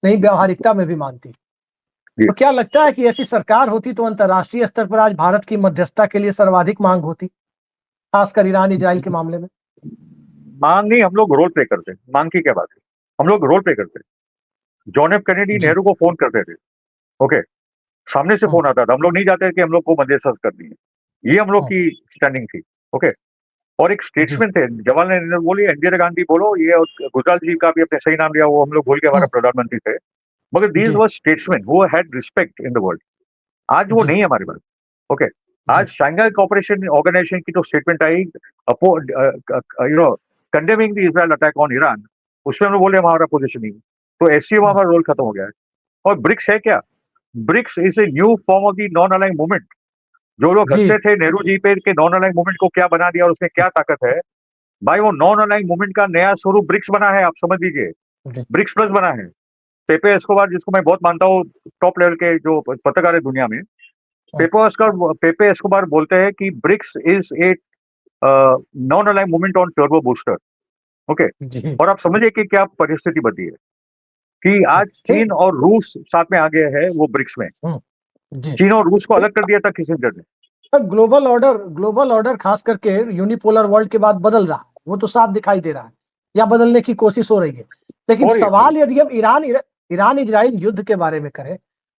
नहीं व्यावहारिकता में भी मानती, जी। तो क्या लगता है कि ऐसी सरकार होती तो अंतर्राष्ट्रीय स्तर पर आज भारत की मध्यस्थता के लिए सर्वाधिक मांग होती, खासकर ईरान इजराइल के मामले में? मांग नहीं, हम लोग रोल प्ले करते हैं, मांग की क्या बात है, हम लोग रोल प्ले करते हैं। जॉन एफ कैनेडी जी। नेहरू को फोन करते थे, ओके, सामने से हम्म, फोन आता था, हम लोग नहीं जाते कि हम लोग को मध्यस्थता करनी है, ये हम लोग हम्म। की स्टैंडिंग थी, ओके। और एक जी। स्टेट्समैन थे, जवाहरलाल नेहरू बोलिए, इंदिरा गांधी बोलो, ये और गुजराल जी का भी अपने सही नाम लिया, वो हम लोग भूल के, हमारा हम्म, प्रधानमंत्री थे, मगर दीज जी। Were statesman who had respect in the world. आज वो जी। नहीं है हमारे पास, ओके। आज जी। शंघाई कोऑपरेशन ऑर्गेनाइजेशन की जो statement I, condemning the Israel attack on Iran, उसमें हम लोग बोले हमारा पोजिशन नहीं है, तो एससीओ में हम्म, हमारा रोल खत्म हो गया है। और ब्रिक्स है क्या? BRICS is a new form of the non aligning movement. जो लोग जी। हंसते थे नेहरू जी पे कि नॉन अलाइंग मूवमेंट को क्या बना दिया और उसमें क्या ताकत है, भाई वो नॉन अलाइंग मूवमेंट का नया स्वरूप ब्रिक्स बना है, आप समझ लीजिए। जी। ब्रिक्स प्लस बना है। पेपे एस्कोबार, जिसको मैं बहुत मानता हूँ, टॉप लेवल के जो पत्रकार है दुनिया में, हम्म, पेपे एस्कोबार बोलते हैं कि BRICS is a non aligning movement on turbo booster, okay. जी। और आप समझिए कि क्या परिस्थिति बदली है, कि आज नहीं, चीन और रूस साथ में आ गए हैं वो ब्रिक्स में। हम्म, जी। चीन और रूस को नहीं, अलग कर दिया था किसिंजर ने। ग्लोबल ऑर्डर खास करके यूनिपोलर वर्ल्ड के बाद बदल रहा है, वो तो साफ दिखाई दे रहा है, या बदलने की कोशिश हो रही है। लेकिन हो रही है, हो रही सवाल यदि हम ईरान इजराइल युद्ध के बारे में करें,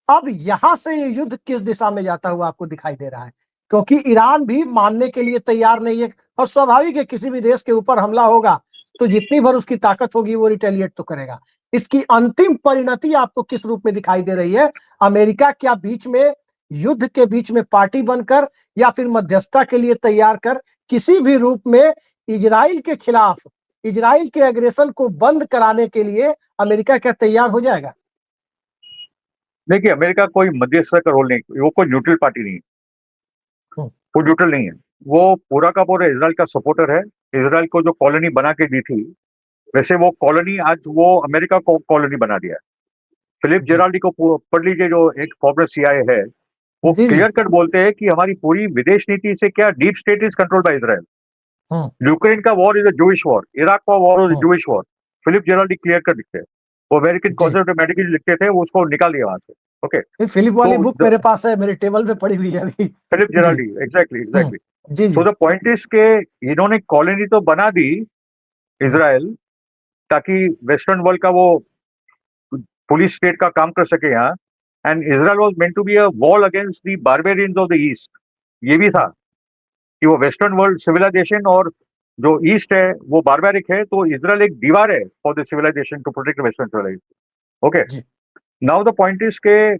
अब यहां से ये युद्ध किस दिशा में जाता हुआ आपको दिखाई दे रहा है? क्योंकि ईरान भी मानने के लिए तैयार नहीं है, और स्वाभाविक है किसी भी देश के ऊपर हमला होगा तो जितनी भर उसकी ताकत होगी वो रिटेलिएट तो करेगा। इसकी अंतिम परिणति आपको किस रूप में दिखाई दे रही है? अमेरिका क्या बीच में, युद्ध के बीच में पार्टी बनकर, या फिर मध्यस्थता के लिए तैयार कर, किसी भी रूप में इजराइल के खिलाफ, इजराइल के एग्रेशन को बंद कराने के लिए अमेरिका क्या तैयार हो जाएगा? देखिए, अमेरिका कोई मध्यस्थता का रोल नहीं, वो कोई न्यूट्रल पार्टी नहीं है, हम्म, वो न्यूट्रल नहीं है। वो पूरा का पूरा इसराइल का सपोर्टर है। इसराइल को जो कॉलोनी बना के दी थी, वैसे वो कॉलोनी आज वो अमेरिका को कॉलोनी बना दिया है। फिलिप जी। जेराल्डी को पढ़ लीजिए, जो एक फॉर्मर सीआईए है, वो जी। जी। क्लियर कट बोलते हैं कि हमारी पूरी विदेश नीति से क्या, deep state is control by Israel. Hmm, Ukraine का war is a Jewish war, Iraq का war is a hmm. Jewish war. Philip Giraldi clear cut लिखते हैं। वो अमेरिकन जी। कंजर्वेटिव मैगजीन लिखते थे, वो उसको निकाल दिया वहां से, ओके। ये फिलिप वाली तो बुक मेरे पास है, मेरे टेबल पे पड़ी हुई है अभी। फिलिप जी। Giraldi, exactly hmm. एग्जैक्टली। जी। सो जी। द पॉइंट इज के इन्होंने कॉलोनी तो बना दी हम्म, इसराइल, ताकि वेस्टर्न वर्ल्ड का वो पुलिस स्टेट का काम कर सके यहाँ। And Israel was meant to be a wall against the barbarians of the east. ये भी था हम्म। कि वो वेस्टर्न वर्ल्ड सिविलाइजेशन और जो ईस्ट है वो बारबेरिक है, तो इसराइल एक दीवार है for the civilisation to protect western civilisation, okay. जी। नाउ द पॉइंट इज के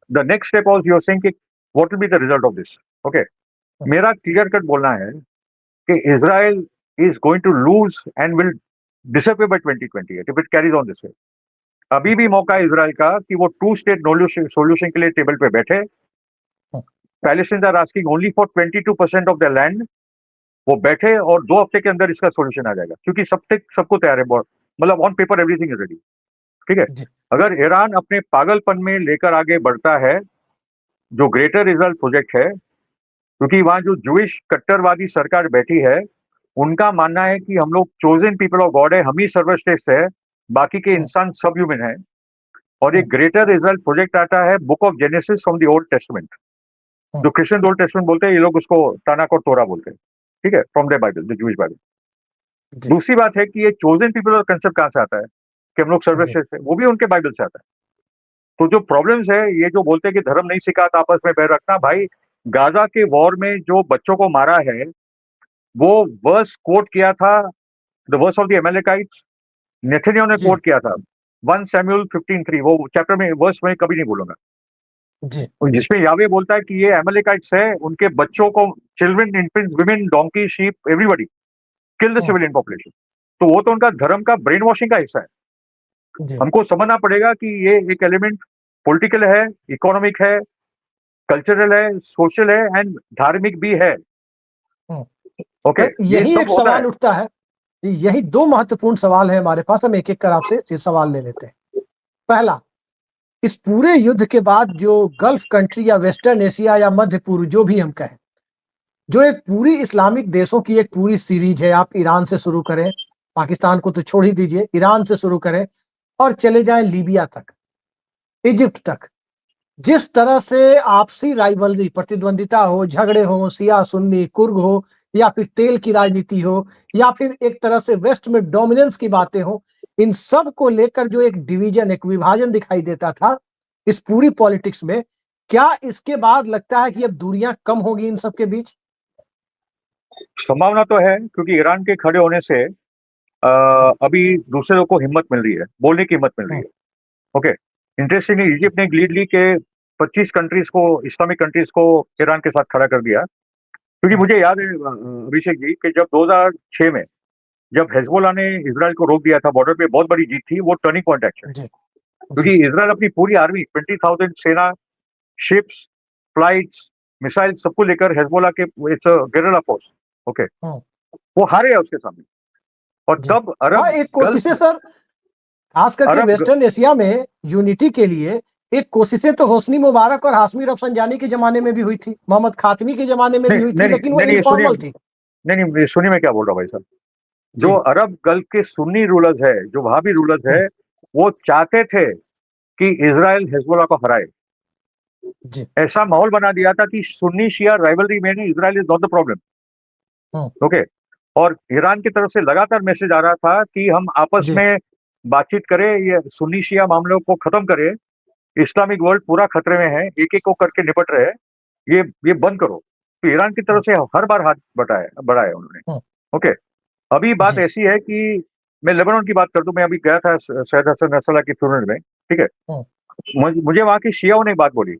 the next step of your saying कि what will be the result of this, okay. Hmm, मेरा क्लियर कट बोलना है कि Israel is going to lose and will disappear by 2028 if it carries on this way. अभी भी मौका है Israel का कि वो 2 स्टेट सोल्यूशन के लिए टेबल पे बैठे। Palestinians are asking only for 22% of the land. वो बैठे और 2 हफ्ते के अंदर इसका सोल्यूशन आ जाएगा, क्योंकि सबको तैयार है, मतलब on paper everything is ready. ठीक है, जी अगर ईरान अपने पागलपन में लेकर आगे बढ़ता है जो ग्रेटर इजराइल प्रोजेक्ट है, क्योंकि वहां जो जूइश कट्टरवादी सरकार बैठी है, उनका मानना है कि हम लोग चोजन पीपल ऑफ गॉड है, हम ही सर्वश्रेष्ठ है, बाकी के इंसान सब ह्यूमन है। और एक ग्रेटर इजराइल प्रोजेक्ट आता है book of genesis from the old testament, जो क्रिश्चियन ओल्ड टेस्टमेंट बोलते हैं, ये लोग उसको तानाक और तोरा बोलते हैं। ठीक है, from the Bible, the Jewish Bible. जी दूसरी बात है कि ये चोजन पीपल का कंसेप्ट कहां से आता है कि हम लोग सर्वश्रेष्ठ है, वो भी उनके बाइबल से आता है। तो जो प्रॉब्लम्स है, ये जो बोलते हैं कि धर्म नहीं सिखाता आपस में बैर रखना, भाई गाजा के वॉर में जो बच्चों को मारा है, वो वर्स कोट किया था, द वर्स ऑफ द एमेलेकाइट्स, नेथनियाह ने जी कोट किया था 1 शमूएल 15:3, वो चैप्टर में वर्स में कभी नहीं बोलूंगा, जी जिसमें यावे बोलता है कि ये एमेलेकाइट्स है, उनके बच्चों को, children, infants, women, donkey, sheep, everybody kill the civilian population. तो वो तो उनका धर्म का ब्रेन वॉशिंग का हिस्सा है। जी हमको समझना पड़ेगा कि ये एक एलिमेंट पॉलिटिकल है, इकोनॉमिक है, कल्चरल है, सोशल है एंड धार्मिक भी है। ओके, पर ये यही एक सब होता है। सवाल उठता है, यही दो महत्वपूर्ण सवाल है हमारे पास, हम एक एक कर आपसे ये सवाल ले लेते हैं। पहला, इस पूरे युद्ध के बाद जो गल्फ कंट्री या वेस्टर्न एशिया या मध्य पूर्व जो भी हम कहें, जो एक पूरी इस्लामिक देशों की एक पूरी सीरीज है, आप ईरान से शुरू करें, पाकिस्तान को तो छोड़ ही दीजिए, ईरान से शुरू करें और चले जाएं लीबिया तक, इजिप्ट तक, जिस तरह से आपसी राइवलरी, प्रतिद्वंदिता हो, झगड़े हो, शिया सुन्नी, कुर्द हो, या फिर तेल की राजनीति हो, या फिर एक तरह से वेस्ट में डोमिनेंस की बातें हो, इन सब को लेकर जो एक डिवीजन, एक विभाजन दिखाई देता था इस पूरी पॉलिटिक्स में, क्या इसके बाद लगता है कि अब दूरियां कम होगी इन सब के बीच? संभावना तो है, क्योंकि ईरान के खड़े होने से अभी दूसरे लोग को हिम्मत मिल रही है, बोलने की हिम्मत मिल रही है। ओके, इंटरेस्टिंगली इजिप्ट ने लीड ली के 25 कंट्रीज को, इस्लामिक कंट्रीज को ईरान के साथ खड़ा कर दिया। क्योंकि मुझे याद है अभिषेक जी कि जब 2006 में जब हेजबोला ने इजराइल को रोक दिया था बॉर्डर पे, बहुत बड़ी जीत थी, वो टर्निंग पॉइंट एक्शन, जी क्योंकि इजराइल अपनी पूरी आर्मी 20,000 सेना, शिप्स, फ्लाइट्स, मिसाइल सबको लेकर हेजबोला के, इट्स गेरिल्ला फोर्स, ओके, वो हारे है उसके सामने। और जी तब हाँ, अरब एक कोशिश है गल्फ, सर, खास करके अरब वेस्टर्न एशिया में यूनिटी के लिए एक कोशिशें तो होस्नी मुबारक और हाशमी रफसंजानी के जमाने में भी हुई थी, मोहम्मद खातमी के जमाने में भी नहीं हुई थी, नहीं लेकिन वो नहीं नहीं, ये सुनिए, इनफॉर्मल थी। नहीं नहीं, ये सुनिए मैं क्या बोल रहा हूँ भाई साहब। जो जी अरब गल्फ के सुन्नी रूलर्स है, जो वहाबी रूलर्स है, वो चाहते थे कि इजराइल हिजबुल्लाह को हराए। जी ऐसा माहौल बना दिया था कि सुन्नी शिया राइवलरी में नहीं, Israel is not the problem. Okay, और ईरान की तरफ से लगातार मैसेज आ रहा था कि हम आपस जी में बातचीत करें, ये सुन्नी शिया मामलों को खत्म करें, इस्लामिक वर्ल्ड पूरा खतरे में है, एक एक को करके निपट रहे हैं, ये बंद करो। तो ईरान की तरफ से हर बार हाथ बढ़ाया उन्होंने। ओके, अभी बात जी ऐसी है कि मैं लेबनान की बात कर दूं, मैं अभी गया था सैयद हसन नसरल्लाह की फ्यूनरल में। ठीक है, मुझे वहां की शियाओं ने एक बात बोली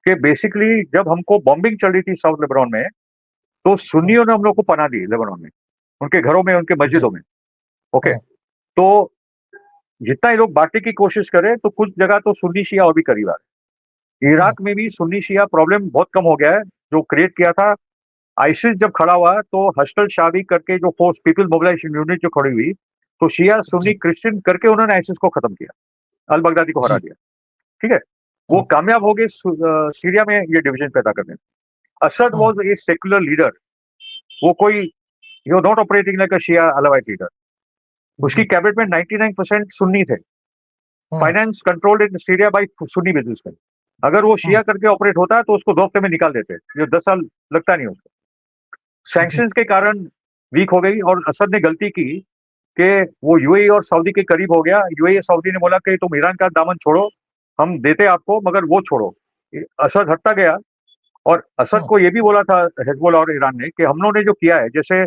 कि बेसिकली जब हमको बॉम्बिंग चल रही थी साउथ लेबनान में, तो सुन्नियों ने हम लोग को पनाह दी लेबनान में, उनके घरों में, उनके जी मस्जिदों में। ओके, तो जितना ये लोग बांटने की कोशिश करें, तो कुछ जगह तो सुन्नी शिया और भी करीब आ रहे। इराक में भी सुन्नी शिया प्रॉब्लम बहुत कम हो गया है, जो क्रिएट किया था आइसिस जब खड़ा हुआ, तो हस्टल शादी करके जो फोर्स, पीपल मोबिलाइजेशन यूनिट जो खड़ी हुई, तो शिया सुन्नी जी क्रिश्चियन करके उन्होंने आइसिस को खत्म किया, अल बगदादी को हरा जी दिया। ठीक है, वो कामयाब हो गए सीरिया में ये डिवीजन पैदा करने में। Assad was a secular leader, वो कोई, he was not operating like a Shia Alawite leader. उसकी कैबिनेट में 99% सुन्नी थे, finance controlled in Syria by Sunni businessman. अगर वो शिया करके ऑपरेट होता तो उसको 2 हफ्ते में निकाल देते, जो 10 साल लगता नहीं उसको। जी सैंक्शंस के कारण वीक हो गई, और असद ने गलती की कि वो यूएई और सऊदी के करीब हो गया। यूएई और सऊदी ने बोला कि तुम ईरान का दामन छोड़ो, हम देते आपको, मगर वो छोड़ो। असद हटता गया, और असद को ये भी बोला था हिजबुल्लाह और ईरान ने कि हम लोगों ने जो किया है, जैसे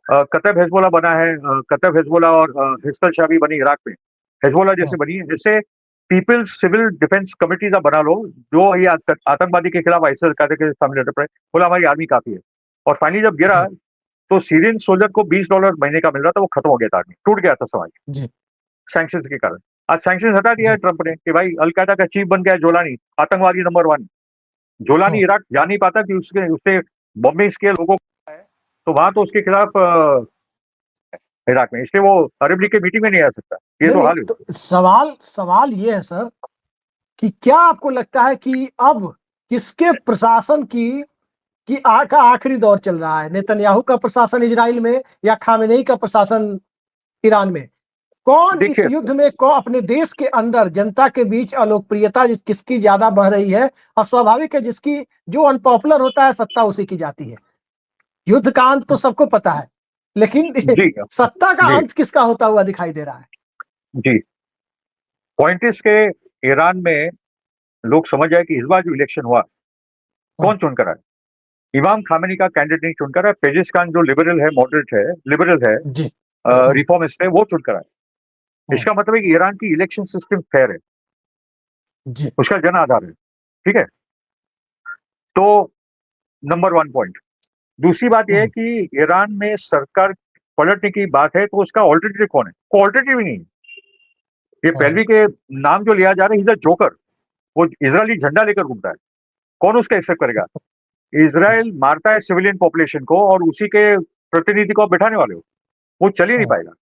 कतब हिजबुल्लाह बना है, कतब हिजबुल्लाह और हिजबुल शाबी बनी इराक में, हिजबुल्लाह जैसे बनी है, जैसे पीपल्स सिविल डिफेंस कमिटीज आप बना लो, जो ये आतंकवादी के खिलाफ आइसिस के सामने लड़ पड़े, बोला हमारी आर्मी काफी है। और फाइनली जब गिरा, तो सीरियन सोल्जर को $20 महीने का मिल रहा था, वो खत्म हो गया था, आर्मी टूट गया था समाज जी सैंक्शंस के कारण। आज सैंक्शन हटा दिया है ट्रंप ने कि भाई अलकायदा का चीफ बन गया जोलानी, आतंकवादी नंबर 1। जोलानी हम्म। इराक जा नहीं पाता कि उससे बॉम्बिंग के लोगों को है, तो वहां तो उसके खिलाफ इराक में, इसलिए वो अरब लीग की मीटिंग में नहीं आ सकता। ये नहीं तो नहीं, हाल है। तो सवाल सवाल ये है सर कि क्या आपको लगता है कि अब किसके प्रशासन की का आखिरी दौर चल रहा है, नेतन्याहू का प्रशासन इजराइल में या खामेनेई का प्रशासन ईरान में? कौन इस देखिए, युद्ध में अपने देश के अंदर जनता के बीच अलोकप्रियता किसकी ज्यादा बढ़ रही है? और स्वाभाविक है, जिसकी जो अनपॉपुलर होता है सत्ता उसी की जाती है। युद्ध का अंत तो सबको पता है, लेकिन जी सत्ता का जी अंत किसका होता हुआ दिखाई दे रहा है? जी, पॉइंट इस के ईरान में लोग समझ जाए कि इस बार जो इलेक्शन हुआ हम्म। कौन चुनकर आया। इमाम खामेनी का कैंडिडेट नहीं चुनकर आया, पेजिस्कान जो लिबरल है, मॉडरेट है, लिबरल है, जी। हम्म। रिफॉर्मिस्ट है, वो चुनकर आया। हम्म। इसका मतलब है कि ईरान की इलेक्शन सिस्टम फेयर है, जी। उसका जन आधार है। ठीक है, तो नंबर 1 पॉइंट। दूसरी बात यह है हम्म। कि ईरान में सरकार पलटने की बात है तो उसका ऑल्टरनेटिव कौन है? कोई ऑल्टरनेटिव ही नहीं है। ये हम्म। पहलवी के नाम जो लिया जा रहा है, इज अ जोकर। वो इजरायली झंडा लेकर घूमता है, कौन उसका एक्सेप्ट करेगा? जी। इसराइल मारता है सिविलियन पॉपुलेशन को और उसी के प्रतिनिधि को आप बैठाने वाले हो, वो चल ही नहीं हम्म। पाएगा।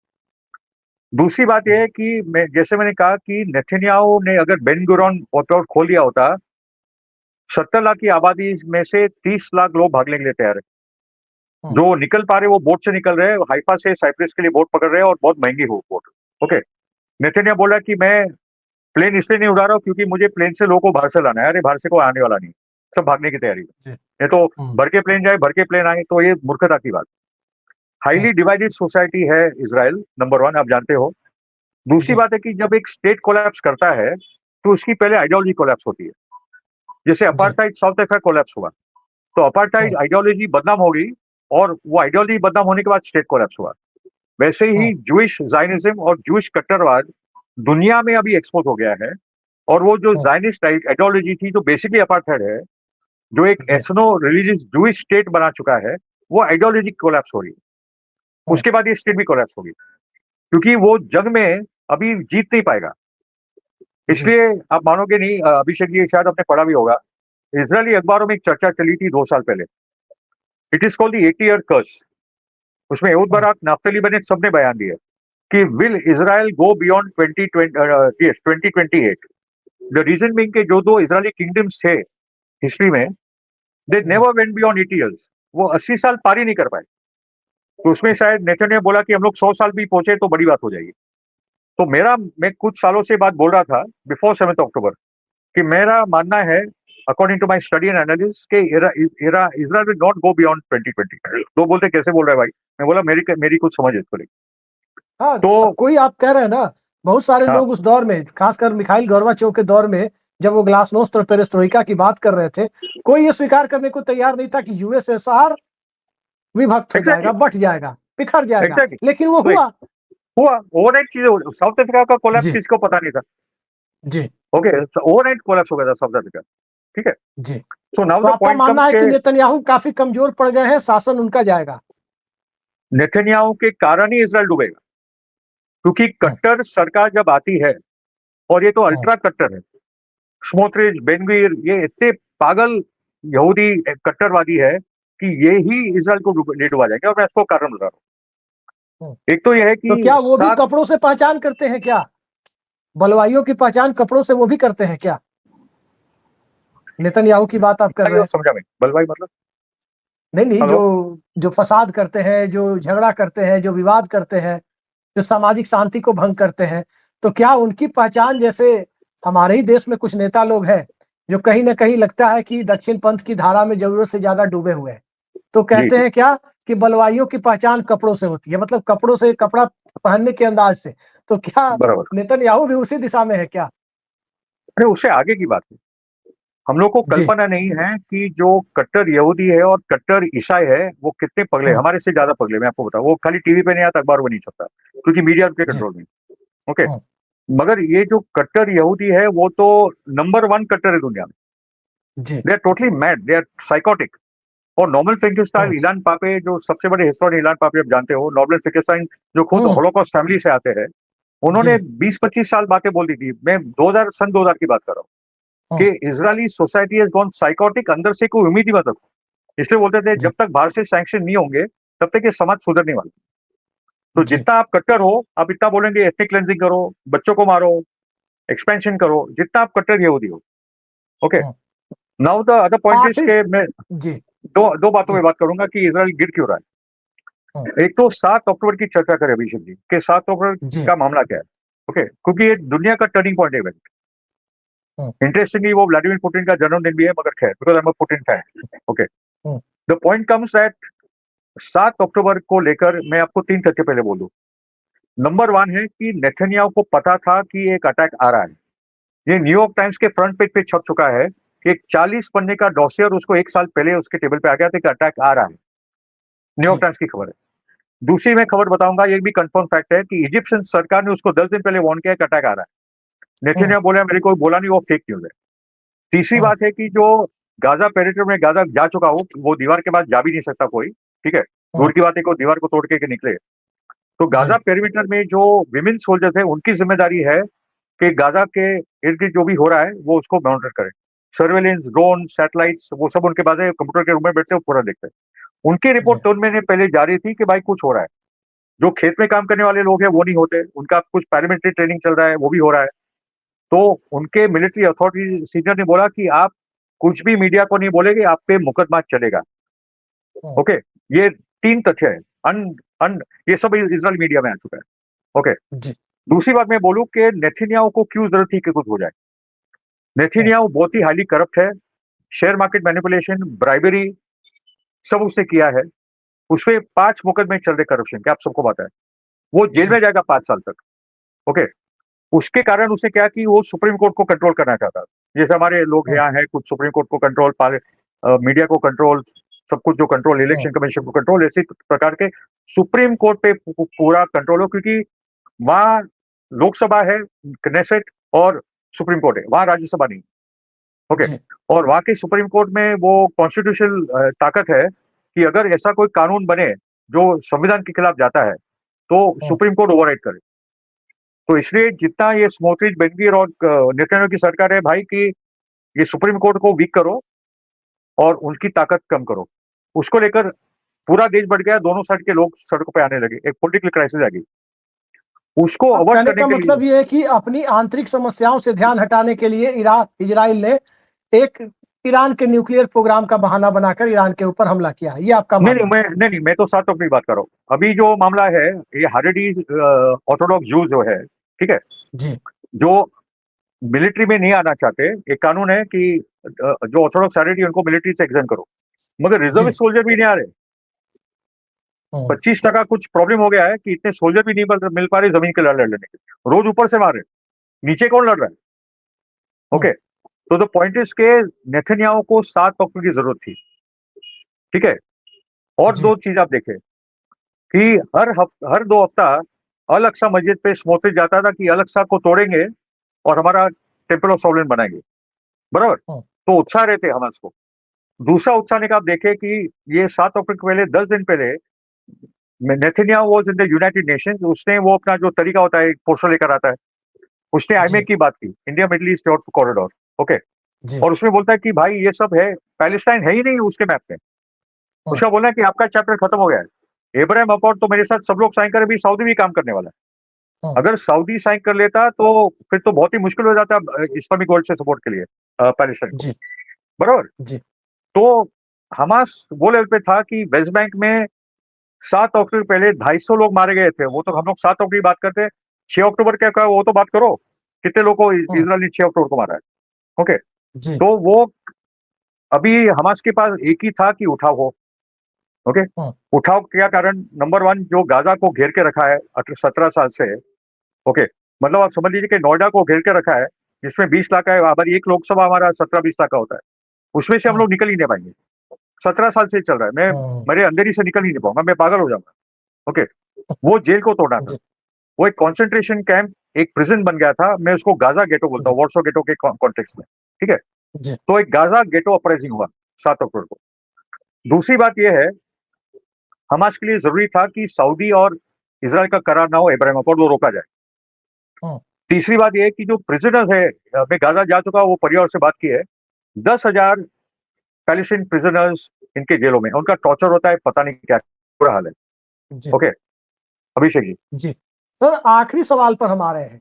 दूसरी बात यह है कि जैसे मैंने कहा कि नेतन्याहू ने अगर बेन गुरियन एयरपोर्ट खोल दिया होता, 70 लाख की आबादी में से 30 लाख लोग भागने के लिए तैयार है। हम्म। जो निकल पा रहे वो बोट से निकल रहे हैं, हाइफा से साइप्रस के लिए बोट पकड़ रहे हैं और बहुत महंगी हो बोट। ओके, नेतन्याहू बोला कि मैं प्लेन इसलिए नहीं उड़ा रहा हूं क्योंकि मुझे प्लेन से लोगों को बाहर से लाना है। अरे बाहर से कोई आने वाला नहीं, सब भागने की तैयारी जी। है। ये तो हम्म। भर के प्लेन जाए, भर के प्लेन आए, तो ये मूर्खता की बात। हम्म। हाईली डिवाइडेड सोसाइटी है इसराइल, नंबर 1, आप जानते हो। दूसरी जी। बात है कि जब एक स्टेट कोलैप्स करता है तो उसकी पहले आइडियोलॉजी कोलैप्स होती है। जैसे जी। अपार्थाइड साउथ अफ्रीका कोलैप्स हुआ, तो अपार्थाइड हम्म। आइडियोलॉजी बदनाम हो गई और वो आइडियोलॉजी बदनाम होने के बाद स्टेट कोलैप्स हुआ। वैसे हम्म। ही जूइश जायनिज्म और जूइश कट्टरवाद दुनिया में अभी एक्सपोज हो गया है। और वो जो हम्म। जायनिस्ट आइडियोलॉजी थी, जो बेसिकली अपार्थाइड है, जो एक जी। एथनो रिलीजियस जूइश स्टेट बना चुका है, वो आइडियोलॉजी कोलैप्स हो रही है। हम्म। उसके बाद ये स्टेट भी कोलैप्स होगी, क्योंकि वो जंग में अभी जीत नहीं पाएगा। जी। इसलिए आप मानोगे नहीं, अभिषेक जी शायद आपने पढ़ा भी होगा, इजरायली अखबारों में एक चर्चा चली थी 2 साल पहले। It is called the 80 year curse. उसमें Ehud hmm. Barak, Naftali Bennett सबने बयान दिया कि will Israel go beyond 2028। The reason being के जो दो इजरायली किंगडम्स थे हिस्ट्री में, दे जी। Never went beyond 80 years. वो 80 साल पार ही नहीं कर पाए। तो उसमें शायद नेतन्याहू बोला कि हम लोग 100 साल भी पहुंचे तो बड़ी बात हो जाएगी। तो मैं कुछ सालों से बात बोल रहा था बिफोर 7 अक्टूबर, कि मेरा मानना है, according to my study and analysis, के Israel will not go beyond 2020। लोग बोलते कैसे बोल रहा है भाई? मैं बोला मेरी कुछ समझ है इसको लेकर। हाँ, तो अब कोई आप कह रहे हैं ना, बहुत सारे हाँ, लोग उस दौर में, खासकर मिखाइल गोर्बाचोव के दौर में, जब वो ग्लासनोस्त और पेरेस्ट्रोइका की बात कर रहे थे, कोई ये स्वीकार करने को तैयार नहीं था कि यूएसएसआर विभक्त हो एग्जैक्टली जाएगा, बट जाएगा, बिखर जाएगा, एग्जैक्टली लेकिन वो वही हुआ। हुआ। ओवरनाइट चीजें, साउथ अफ्रीका का कोलैप्स जी। किसको पता नहीं था? जी। ओके, ओवरनाइट कोलैप्स हो गया था साउथ अफ्रीका। ठीक है, जी। सो नाउ तो द आपका पॉइंट मानना कम्स है के कि नेतन्याहू काफी कमजोर पड़ गए हैं, शासन उनका जाएगा? नेतन्याहू के कारण ही इसराइल डूबेगा, क्योंकि हम्म। कट्टर सरकार जब आती है, और ये तो हम्म। अल्ट्रा कट्टर है, स्मोत्रिच, बेनगवीर, ये इतने पागल यहूदी कट्टरवादी है कि ये ही इसराइल को ले डुबा जाएंगे। और मैं इसको कारण बता रहा हम्म। हूँ। एक तो यह है तो कि क्या वो भी 7, कपड़ों से पहचान करते हैं क्या? बलवाइयों की पहचान कपड़ों से वो भी करते हैं क्या? नेतन्याहू की बात आप कर रहे हैं? समझा मैं, बलवाई मतलब? नहीं नहीं, जो हेलो, जो फसाद करते हैं, जो झगड़ा करते हैं, जो विवाद करते हैं, जो सामाजिक शांति को भंग करते हैं, तो क्या उनकी पहचान, जैसे हमारे ही देश में कुछ नेता लोग हैं जो कहीं ना कहीं लगता है कि दक्षिण पंथ की धारा में जरूरत से ज्यादा डूबे हुए हैं, तो जी कहते जी, हैं क्या कि बलवाइयों की पहचान कपड़ों से होती है, मतलब कपड़ों से, कपड़ा पहनने के अंदाज से। तो क्या बराबर। नेतन्याहू भी उसी दिशा में है क्या? अरे उससे आगे की बात है। हम लोग को जी। कल्पना नहीं है कि जो कट्टर यहूदी है और कट्टर ईसाई है वो कितने पगले, हम्म। हमारे से ज्यादा पगले। मैं आपको बताऊं, वो खाली टीवी पे नहीं आता, अखबार में नहीं छपता, क्योंकि मीडिया के जी। कंट्रोल में। ओके, हम्म। मगर ये जो कट्टर यहूदी है वो तो नंबर 1 कट्टर है दुनिया में। जी। They are totally mad, they are psychotic. और Norman Finkelstein, hmm. Ilan Pappe, जो सबसे बड़े हिस्टोरियन इलान पापे आप जानते हो, नॉर्मन फिंकेनस्टाइन जो खुद हम्म। होलोकॉस्ट फैमिली से आते हैं, उन्होंने जी 20-25 साल बातें बोल दी थी। मैं 2000 की बात कर रहा हूँ हम्म, कि Israeli society has gone psychotic, अंदर से कोई उम्मीद ही मत रखो। इसलिए बोलते थे जी जब तक बाहर से सैंक्शन नहीं होंगे तब तक ये समाज सुधरने वाला। तो जी जितना आप कट्टर हो, आप इतना बोलेंगे एथनिक क्लेंजिंग करो, बच्चों को मारो, एक्सपेंशन करो, जितना आप कट्टर यहूदी हो। Okay, hmm, now the other point is आखिरी के मैं जी दो दो बातों जी में बात करूंगा कि इजराइल गिर क्यों रहा हम्म, है। एक तो 7 अक्टूबर की चर्चा करें अभिषेक जी, कि 7 अक्टूबर जी का मामला क्या है। ओके, क्योंकि ये दुनिया का टर्निंग पॉइंट है। हम्म, इंटरेस्टिंगली वो व्लादिमीर पुतिन का जन्मदिन भी है, मगर खैर because I am a Putin fan. Okay, hmm, the point comes that 7 अक्टूबर को लेकर मैं आपको 3 तथ्य पहले बोल दूं। नंबर 1 है कि नेतन्याहू को पता था कि एक अटैक आ रहा है। ये न्यूयॉर्क टाइम्स के फ्रंट पेज पे छप चुका है कि एक 40 पन्ने का डॉसियर उसको 1 साल पहले उसके टेबल पे आ गया था कि अटैक आ रहा है। न्यूयॉर्क जी टाइम्स की खबर है। दूसरी मैं खबर बताऊंगा, ये भी कंफर्म फैक्ट है कि इजिप्शियन सरकार ने उसको 10 दिन पहले वार्न किया कि अटैक आ रहा है। हम्म, नेतन्याहू बोला मेरे को बोला नहीं, वो फेक न्यूज है। तीसरी हम्म, बात है कि जो गाजा पेरिमीटर में गाजा जा चुका हो, वो दीवार के बाद जा भी नहीं सकता कोई। ठीक है, हम्म, दूर की बात है, को दीवार को तोड़ के निकले। तो जी गाजा पेरिमीटर में जो विमेन सोल्जर्स है, उनकी जिम्मेदारी है कि गाजा के इर्द गिर्द जो भी हो रहा है वो उसको मॉनिटर करें। सर्वेलेंस, ड्रोन, सैटेलाइट्स, वो सब उनके पास है, कंप्यूटर के रूम में बैठते हैं, वो पूरा देखते हैं। उनकी जी रिपोर्ट तो उनमें पहले जारी थी कि भाई कुछ हो रहा है। जो खेत में काम करने वाले लोग हैं वो नहीं होते, उनका कुछ पैरामिलिट्री ट्रेनिंग चल रहा है, वो भी हो रहा है। तो उनके मिलिट्री अथॉरिटी सीनियर ने बोला कि आप कुछ भी मीडिया को नहीं बोलेंगे, आप पे मुकदमा चलेगा। हम्म, ओके, ये 3 तथ्य है। अन अन ये सब इजराइल मीडिया में आ चुका है। ओके, जी दूसरी बात मैं बोलूं कि नेतन्याहू को क्यों जरूरत थी कि कुछ हो जाए। हम्म, नेतन्याहू बहुत ही हाईली करप्ट है। शेयर मार्केट मैनिपुलेशन, ब्राइबरी, सब उससे किया है। उसपे 5 मुकदमे चल रहे करप्शन के, आप सबको पता है। वो जेल में जी जाएगा 5 साल तक। ओके, उसके कारण उसने क्या कि वो सुप्रीम कोर्ट को कंट्रोल करना चाहता था। जैसे हमारे लोग हम्म, यहाँ हैं, कुछ सुप्रीम कोर्ट को कंट्रोल, मीडिया को कंट्रोल, सब कुछ जो कंट्रोल, हम्म, इलेक्शन कमीशन को कंट्रोल, ऐसे प्रकार के सुप्रीम कोर्ट पे पूरा कंट्रोल हो, क्योंकि वहां लोकसभा है, कनेसेट, और सुप्रीम कोर्ट है, वहां राज्यसभा नहीं। ओके, जी और वहां के सुप्रीम कोर्ट में वो कॉन्स्टिट्यूशनल ताकत है कि अगर ऐसा कोई कानून बने जो संविधान के खिलाफ जाता है तो हम्म, सुप्रीम कोर्ट ओवरराइड करे। तो इसलिए जितना ये स्मोट्रिच, बेनगवीर और नेतन्याहू की सरकार है भाई कि ये सुप्रीम कोर्ट को वीक करो और उनकी ताकत कम करो, उसको लेकर पूरा देश बढ़ गया। दोनों साइड के लोग सड़कों पे आने लगे, एक पॉलिटिकल क्राइसिस आ गई। उसको अब अवॉइड कहने करने का के लिए मतलब ये है कि अपनी आंतरिक समस्याओं से ध्यान हटाने के लिए इजराइल ने एक ईरान के न्यूक्लियर प्रोग्राम का बहाना बनाकर ईरान के ऊपर हमला किया है, ये आपका नहीं नहीं मानना है। मैं तो 7 अक्टूबर की बात कर रहा हूँ। अभी जो मामला है, ये हारेडी ऑर्थोडॉक्स जूज जो है, ठीक है, जी जो मिलिट्री में नहीं आना चाहते, एक कानून है कि जो ऑर्थोडॉक्स हारेडी उनको मिलिट्री से एग्जाम करो, मगर जी रिजर्विस्ट सोल्जर भी नहीं आ रहे। हम्म, 25% कुछ प्रॉब्लम हो गया है कि इतने सोल्जर भी नहीं मिल पा रहे जमीन के लड़ने के लिए। रोज ऊपर से मार रहे, नीचे कौन लड़ रहा है। हम्म, ओके, तो द पॉइंट इज के नेतन्याहू को 7 अक्टूबर की जरूरत थी। ठीक है, और जी दो चीज आप देखें कि हर 2 हफ्ता अल अक्सा मस्जिद पे स्मोट्रिच जाता था कि अल अक्सा को तोड़ेंगे और हमारा टेम्पल ऑफ सॉलोमन बनाएंगे, बराबर। हम्म, तो उत्साह रहते हमास को। दूसरा उत्साह ने आप देखे कि ये 7 अक्टूबर के पहले 10 दिन पहले Netanyahu was in the United Nations. उसने वो अपना जो तरीका होता है, पोस्टर लेकर आता है, उसने आईएमए जी की बात की, India Middle East corridor. Okay, जी और उसमें बोलता है कि भाई ये सब है, पैलेस्टाइन है ही नहीं उसके मैप में। हम्म, उसका बोलना है कि आपका चैप्टर खत्म हो गया है। इब्राहिम अकॉर्ड तो मेरे साथ सब लोग साइन करें, अभी सऊदी भी काम करने वाला है। हम्म, अगर सऊदी साइन कर लेता तो फिर तो बहुत ही मुश्किल हो जाता इस्लामिक वर्ल्ड से सपोर्ट के लिए पैलेस्टाइन को, जी बराबर। जी तो हमास वो लेवल पे था कि वेस्ट बैंक में 7 अक्टूबर पहले 250 लोग मारे गए थे। वो तो हम लोग 7 अक्टूबर की बात करते हैं, 6 अक्टूबर क्या कहा वो तो बात करो, कितने लोगों को हम्म, इसराइल ने 6 अक्टूबर को मारा है। ओके, जी तो वो अभी हमास के पास एक ही था कि उठाव हो। ओके, हम्म, उठाव क्या कारण, नंबर 1 जो गाजा को घेर के रखा है 17 साल से। ओके, मतलब आप समझ लीजिए कि नोएडा को घेर के रखा है, जिसमें 20 लाख है हमारी एक लोकसभा, हमारा 17-20 लाख का होता है, उसमें से हम हम्म, लोग निकल ही नहीं पाएंगे। 17 साल से चल रहा है, मैं हम्म, मेरे अंधेरी से निकल ही नहीं पाऊंगा, मैं पागल हो जाऊंगा। ओके, वो जेल को तोड़ना था। जी वो एक कॉन्सेंट्रेशन कैंप, एक प्रिजन बन गया था। मैं उसको गाजा गेटो बोलता जी हूँ, वॉर्सो गेटो के कॉन्टेक्स्ट में। ठीक है, जी तो एक गाजा गेटो अपराइजिंग हुआ 7 अक्टूबर को। दूसरी बात यह है, हमास के लिए जरूरी था कि सऊदी और इसराइल का करार ना हो, इब्राहिम अकॉर्ड, वो रोका जाए। तीसरी बात यह है कि जो प्रिजनर्स है, मैं गाजा जा चुका, वो परिवार से बात की है, 10,000 पैलेस्टीन प्रिजनर्स इनके जेलों में, उनका टॉर्चर होता है, पता नहीं क्या बुरा हाल है। जी ओके, अभिषेक जी। जी सर, आखिरी सवाल पर हम आ रहे हैं।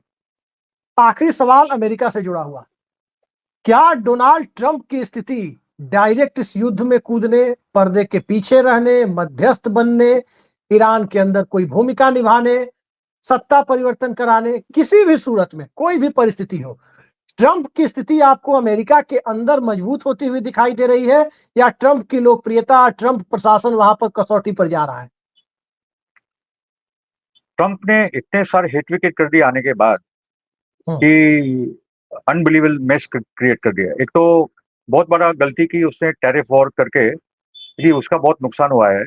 आखिरी सवाल अमेरिका से जुड़ा हुआ। क्या डोनाल्ड ट्रंप की स्थिति डायरेक्ट इस युद्ध में कूदने, पर्दे के पीछे रहने, मध्यस्थ बनने, ईरान के अंदर कोई भूमिका निभाने, सत्ता परिवर्तन कराने, किसी भी सूरत में कोई भी परिस्थिति हो, ट्रंप की स्थिति आपको अमेरिका के अंदर मजबूत होती हुई दिखाई दे रही है, या ट्रंप की लोकप्रियता, ट्रंप प्रशासन वहां पर कसौटी पर जा रहा है? ट्रंप ने इतने सारे हिट विकेट कर दिए आने के बाद कि अनबिलीवेबल मेस क्रिएट कर दिया। एक तो बहुत बड़ा गलती की उसने टैरिफ वॉर करके, जी उसका बहुत नुकसान हुआ है।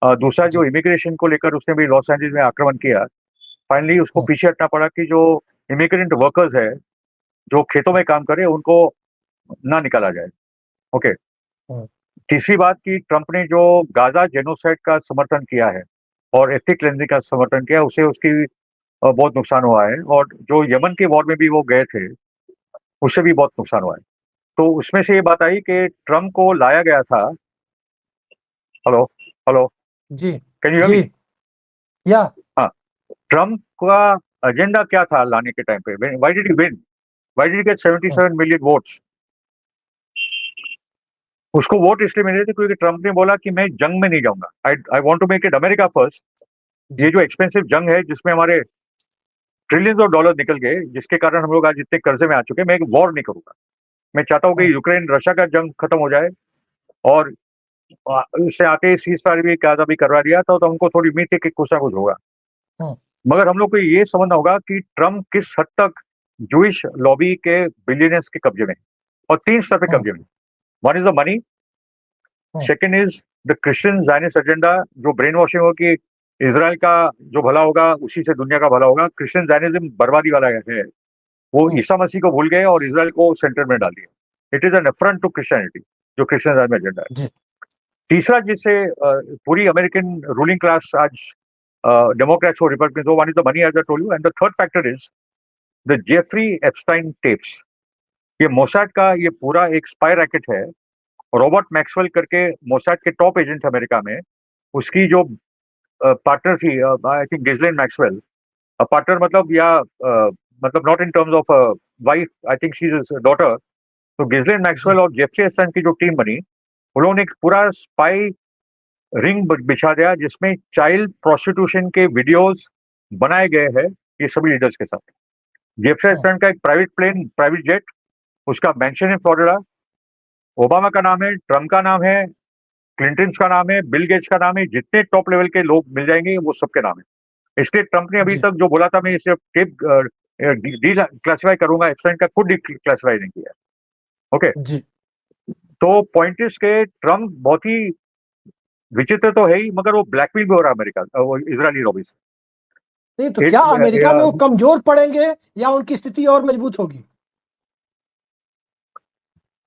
दूसरा, जो इमिग्रेशन को लेकर उसने भी लॉस एंजलिस में आक्रमण किया, फाइनली उसको पीछे हटना पड़ा कि जो इमिग्रेंट वर्कर्स है, जो खेतों में काम करे, उनको ना निकाला जाए। ओके। तीसरी बात कि ट्रंप ने जो गाजा जेनोसाइड का समर्थन किया है और एथिक क्लेंजिंग का समर्थन किया, उसे उसकी बहुत नुकसान हुआ है। और जो यमन के वॉर में भी वो गए थे, उससे भी बहुत नुकसान हुआ है। तो उसमें से ये बात आई कि ट्रंप को लाया गया था। हेलो, हेलो, जी कैन यू हियर जी, मी? या हाँ, ट्रंप का एजेंडा क्या था लाने के टाइम पे? Why did he win? Why did he get 77 million votes? उसको वोट इसलिए मिले थे क्योंकि ट्रंप ने बोला कि मैं जंग में नहीं जाऊंगा, I want to make it America first. ये जो एक्सपेंसिव जंग है जिसमें हमारे ट्रिलियंस ऑफ डॉलर निकल गए, जिसके कारण हम लोग आज इतने कर्जे में आ चुके हैं, मैं एक वॉर नहीं करूंगा। मैं चाहता हूं कि यूक्रेन रशिया का जंग खत्म हो जाए। और उससे आते ही सीज फायर भी गाजा भी करवा दिया था, तो हमको थोड़ी उम्मीद थी कि कुछ ना कुछ होगा। मगर हम लोग को ये समझना होगा कि ट्रंप किस हद तक जूइश लॉबी के बिलियनर्स के कब्जे में, और तीन स्तर पे कब्जे में। One is the money, second is the Christian Zionist agenda, जो ब्रेन वॉशिंग हो कि इसराइल का जो भला होगा उसी से दुनिया का भला होगा। क्रिश्चियन ज़ायनिज्म बर्बादी वाला है। वो ईसा मसीह को भूल गए और इसराइल को सेंटर में डाल दिया। It is an affront to Christianity, जो क्रिश्चियन एजेंडा है। तीसरा, जिससे पूरी अमेरिकन रूलिंग क्लास आज डेमोक्रेट्स और Republicans, one is the money as I told you, and the third factor is the Jeffrey Epstein tapes. ये मोसाड का ये पूरा एक स्पाई रैकेट है। रॉबर्ट मैक्सवेल करके मोसाड के टॉप एजेंट अमेरिका में, उसकी जो पार्टनर थी, आई थिंक गिजलेन मैक्सवेल। पार्टनर मतलब, या मतलब not in terms of wife, I think she is daughter. तो गिजलेन मैक्सवेल और जेफरी एस्टन की जो टीम बनी, उन लोगों ने एक पूरा स्पाई रिंग बिछा दिया, जिसमें चाइल्ड प्रोस्टिट्यूशन के वीडियोस बनाए गए हैं ये सभी लीडर्स के साथ। जेफरी एस्टन का एक प्राइवेट प्लेन, प्राइवेट जेट, उसका मैंशन है फ्लोरिडा। ओबामा का नाम है, ट्रंप का नाम है, क्लिंटन का नाम है, बिल गेट्स का नाम है, जितने टॉप लेवल के लोग मिल जाएंगे वो सबके नाम है। इसलिए ट्रंप ने अभी तक जो बोला था मैं इसे टेप डी क्लासिफाई करूंगा, एक्सटेंड का खुद क्लासिफाई नहीं किया। ओके, तो पॉइंट इज के ट्रंप बहुत ही विचित्र तो है ही, मगर वो ब्लैकमेल भी हो रहा है अमेरिका, वो इजरायली लॉबी से। नहीं तो क्या अमेरिका में वो कमजोर पड़ेंगे या उनकी स्थिति और मजबूत होगी?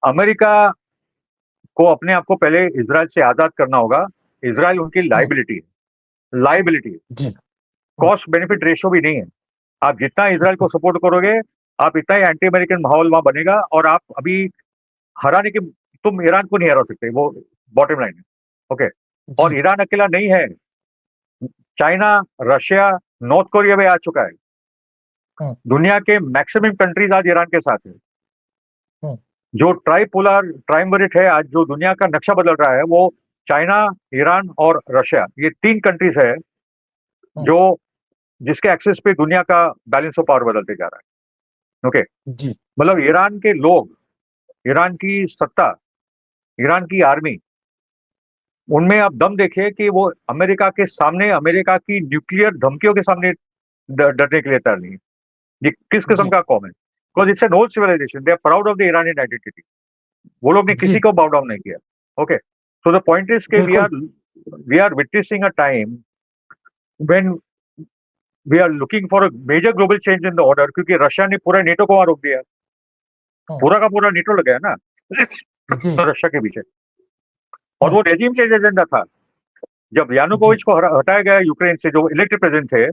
अमेरिका को अपने आप को पहले इसराइल से आजाद करना होगा। इसराइल उनकी लाइबिलिटी है, लाइबिलिटी है, कॉस्ट बेनिफिट रेशियो भी नहीं है। आप जितना इसराइल को सपोर्ट करोगे, आप इतना ही एंटी अमेरिकन माहौल वहां बनेगा। और आप अभी हराने के, तुम ईरान को नहीं हरा सकते, वो बॉटम लाइन है। ओके, और ईरान अकेला नहीं है, चाइना, रशिया, नॉर्थ कोरिया में आ चुका है। दुनिया के मैक्सिमम कंट्रीज आज ईरान के साथ है। जो ट्राइपोलर ट्राइमविरेट है आज, जो दुनिया का नक्शा बदल रहा है, वो चाइना, ईरान और रशिया, ये तीन कंट्रीज है जो जिसके एक्सेस पे दुनिया का बैलेंस ऑफ पावर बदलते जा रहा है। ओके, मतलब ईरान के लोग, ईरान की सत्ता, ईरान की आर्मी, उनमें आप दम देखिए कि वो अमेरिका के सामने, अमेरिका की न्यूक्लियर धमकियों के सामने डरने के लिए तैयार नहीं है। ये किस किस्म का कौम है? Because it's an old civilisation, they are proud of the Iranian identity. वो लोग ने किसी को बाउ डाउन नहीं किया। Okay, so the point is के we are witnessing a time when we are looking for a major global change in the order, क्योंकि Russia ने पूरा नेटो को वहां रोक दिया। पूरा का पूरा नेटो लग गया ना रशिया के पीछे। और वो रेजिम चेंज एजेंडा था। जब यानुकोविच को हटाया गया यूक्रेन से, जो इलेक्टेड प्रेसिडेंट थे,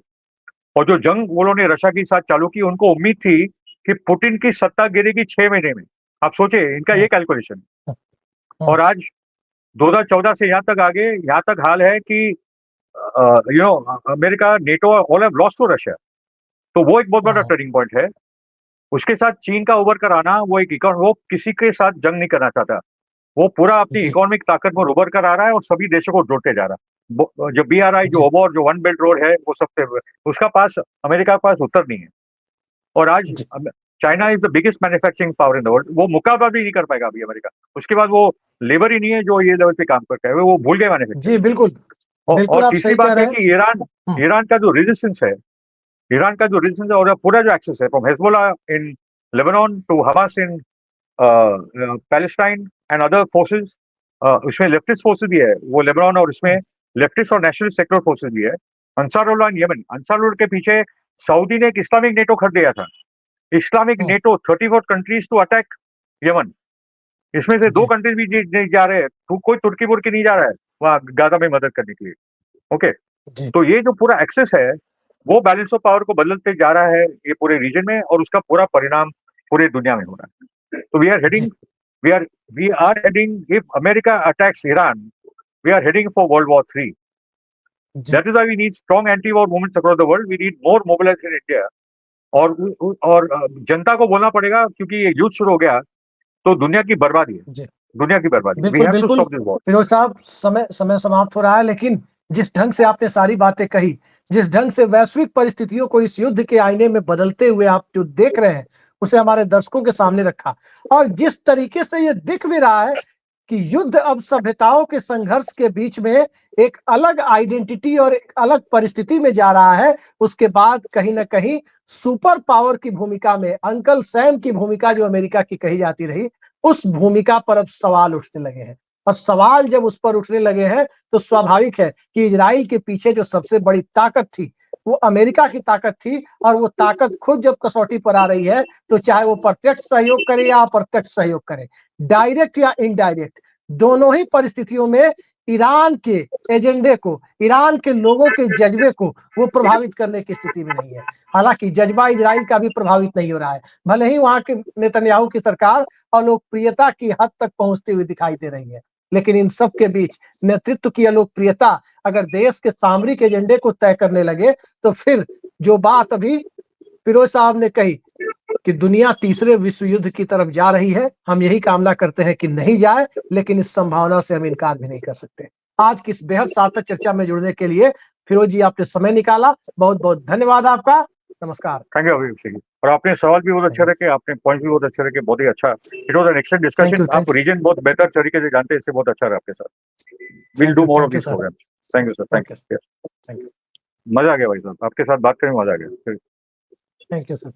और जो जंग वो लोगों ने रशिया के साथ चालू की, उनको उम्मीद थी कि पुतिन की सत्ता गिरेगी 6 महीने में। आप सोचिए, इनका ये कैलकुलेशन। और आज 2014 से यहाँ तक आगे, यहाँ तक हाल है कि America, NATO all have lost to Russia. तो वो एक बहुत बड़ा टर्निंग पॉइंट है। उसके साथ चीन का उभर कर आना, वो किसी के साथ जंग नहीं करना चाहता। वो पूरा अपनी जी। इकोनॉमिक ताकत में उभर कर आ रहा है और सभी देशों को जोड़ते जा रहा है। जो BRI, जो जी। ओबोर, जो वन बेल्ट रोड है, वो सबसे उसका पास, अमेरिका के पास उत्तर नहीं है। और आज जी। China is the biggest manufacturing power in the world. वो मुकाबला भी नहीं कर पाएगा अभी अमेरिका। उसके बाद वो लेबर ही नहीं है जो ये लेवल पे काम करता है, वो भूल गए जी, मैन्युफैक्चरिंग। बिल्कुल और बिल्कुल आप तीसरी सही कह बात रहे है हैं। कि ईरान का जो रेजिस्टेंस है, और पूरा जो एक्सेस है, from Hezbollah in Lebanon to Hamas in Palestine and other forces, उसमें लेफ्टिस्ट फोर्सेस भी है, वो लेबनान, और उसमें लेफ्टिस्ट और नेशनलिस्ट सेक्युलर फोर्सेस भी है। अंसारुल्लाह इन यमन, अंसारुल्लाह के पीछे सऊदी ने एक इस्लामिक नेटो खरीद लिया था। Islamic NATO 34 countries to attack Yemen. इसमें से 2 जी। कंट्रीज भी नहीं जा रहे हैं, कोई तुर्की बुर्की नहीं जा रहा है वहां गाजा में मदद करने के लिए। ओके, जी। तो ये जो पूरा एक्सेस है, वो बैलेंस ऑफ पावर को बदलते जा रहा है ये पूरे रीजन में, और उसका पूरा परिणाम पूरे दुनिया में हो रहा है। तो जी। We are heading, if America attacks Iran, we are heading for world war 3। जी। That is why we need strong anti war movements across the world. We need more mobilisation in India. और जनता को बोलना पड़ेगा, क्योंकि ये युद्ध शुरू हो गया तो दुनिया की बर्बादी है, जी। दुनिया की बर्बादी। वी बिल्कुल हैव टू बिल्कुल स्टॉप दिस वॉर। फिरोज साहब, समय समय समाप्त हो रहा है, लेकिन जिस ढंग से आपने सारी बातें कही, जिस ढंग से वैश्विक परिस्थितियों को इस युद्ध के आईने में बदलते हुए आप जो देख रहे हैं, उसे हमारे दर्शकों के सामने रखा, और जिस तरीके से ये दिख भी रहा है कि युद्ध अब सभ्यताओं के संघर्ष के बीच में एक अलग आइडेंटिटी और एक अलग परिस्थिति में जा रहा है, उसके बाद कहीं ना कहीं सुपर पावर की भूमिका में अंकल सैम की भूमिका जो अमेरिका की कही जाती रही, उस भूमिका पर अब सवाल उठने लगे हैं। और सवाल जब उस पर उठने लगे हैं तो स्वाभाविक है कि इजराइल के पीछे जो सबसे बड़ी ताकत थी वो अमेरिका की ताकत थी, और वो ताकत खुद जब कसौटी पर आ रही है तो चाहे वो प्रत्यक्ष सहयोग करे या अप्रत्यक्ष सहयोग करे, डायरेक्ट या इनडायरेक्ट, दोनों ही परिस्थितियों में ईरान के एजेंडे को, ईरान के लोगों के जज्बे को वो प्रभावित करने की स्थिति में नहीं है। हालांकि जज्बा इजराइल का भी प्रभावित नहीं हो रहा है, भले ही वहां के नेतन्याहू की सरकार और लोकप्रियता की हद तक पहुंचती हुई दिखाई दे रही है, लेकिन इन सब के बीच नेतृत्व की अलोकप्रियता अगर देश के सामरिक एजेंडे को तय करने लगे तो फिर जो बात अभी फिरोज साहब ने कही कि दुनिया तीसरे विश्व युद्ध की तरफ जा रही है, हम यही कामना करते हैं कि नहीं जाए, लेकिन इस संभावना से हम इनकार भी नहीं कर सकते। आज की इस बेहद सार्थक चर्चा में जुड़ने के लिए फिरोज जी आपने समय निकाला, बहुत बहुत धन्यवाद आपका। नमस्कार। Thank you Abhishek ji. और आपने सवाल भी बहुत अच्छे रखे, आपने पॉइंट भी बहुत अच्छे रखे, बहुत ही अच्छा। It was an excellent discussion. Thank आप रीजन बहुत बेहतर तरीके से जानते हैं, इससे बहुत अच्छा रहा आपके साथ। Will do you more of thank you this sir. Programme. Thank you sir, thank okay, you. Thank you. मजा आ गया भाई साहब, आपके साथ बात करने में मजा आ गया। Thank you sir.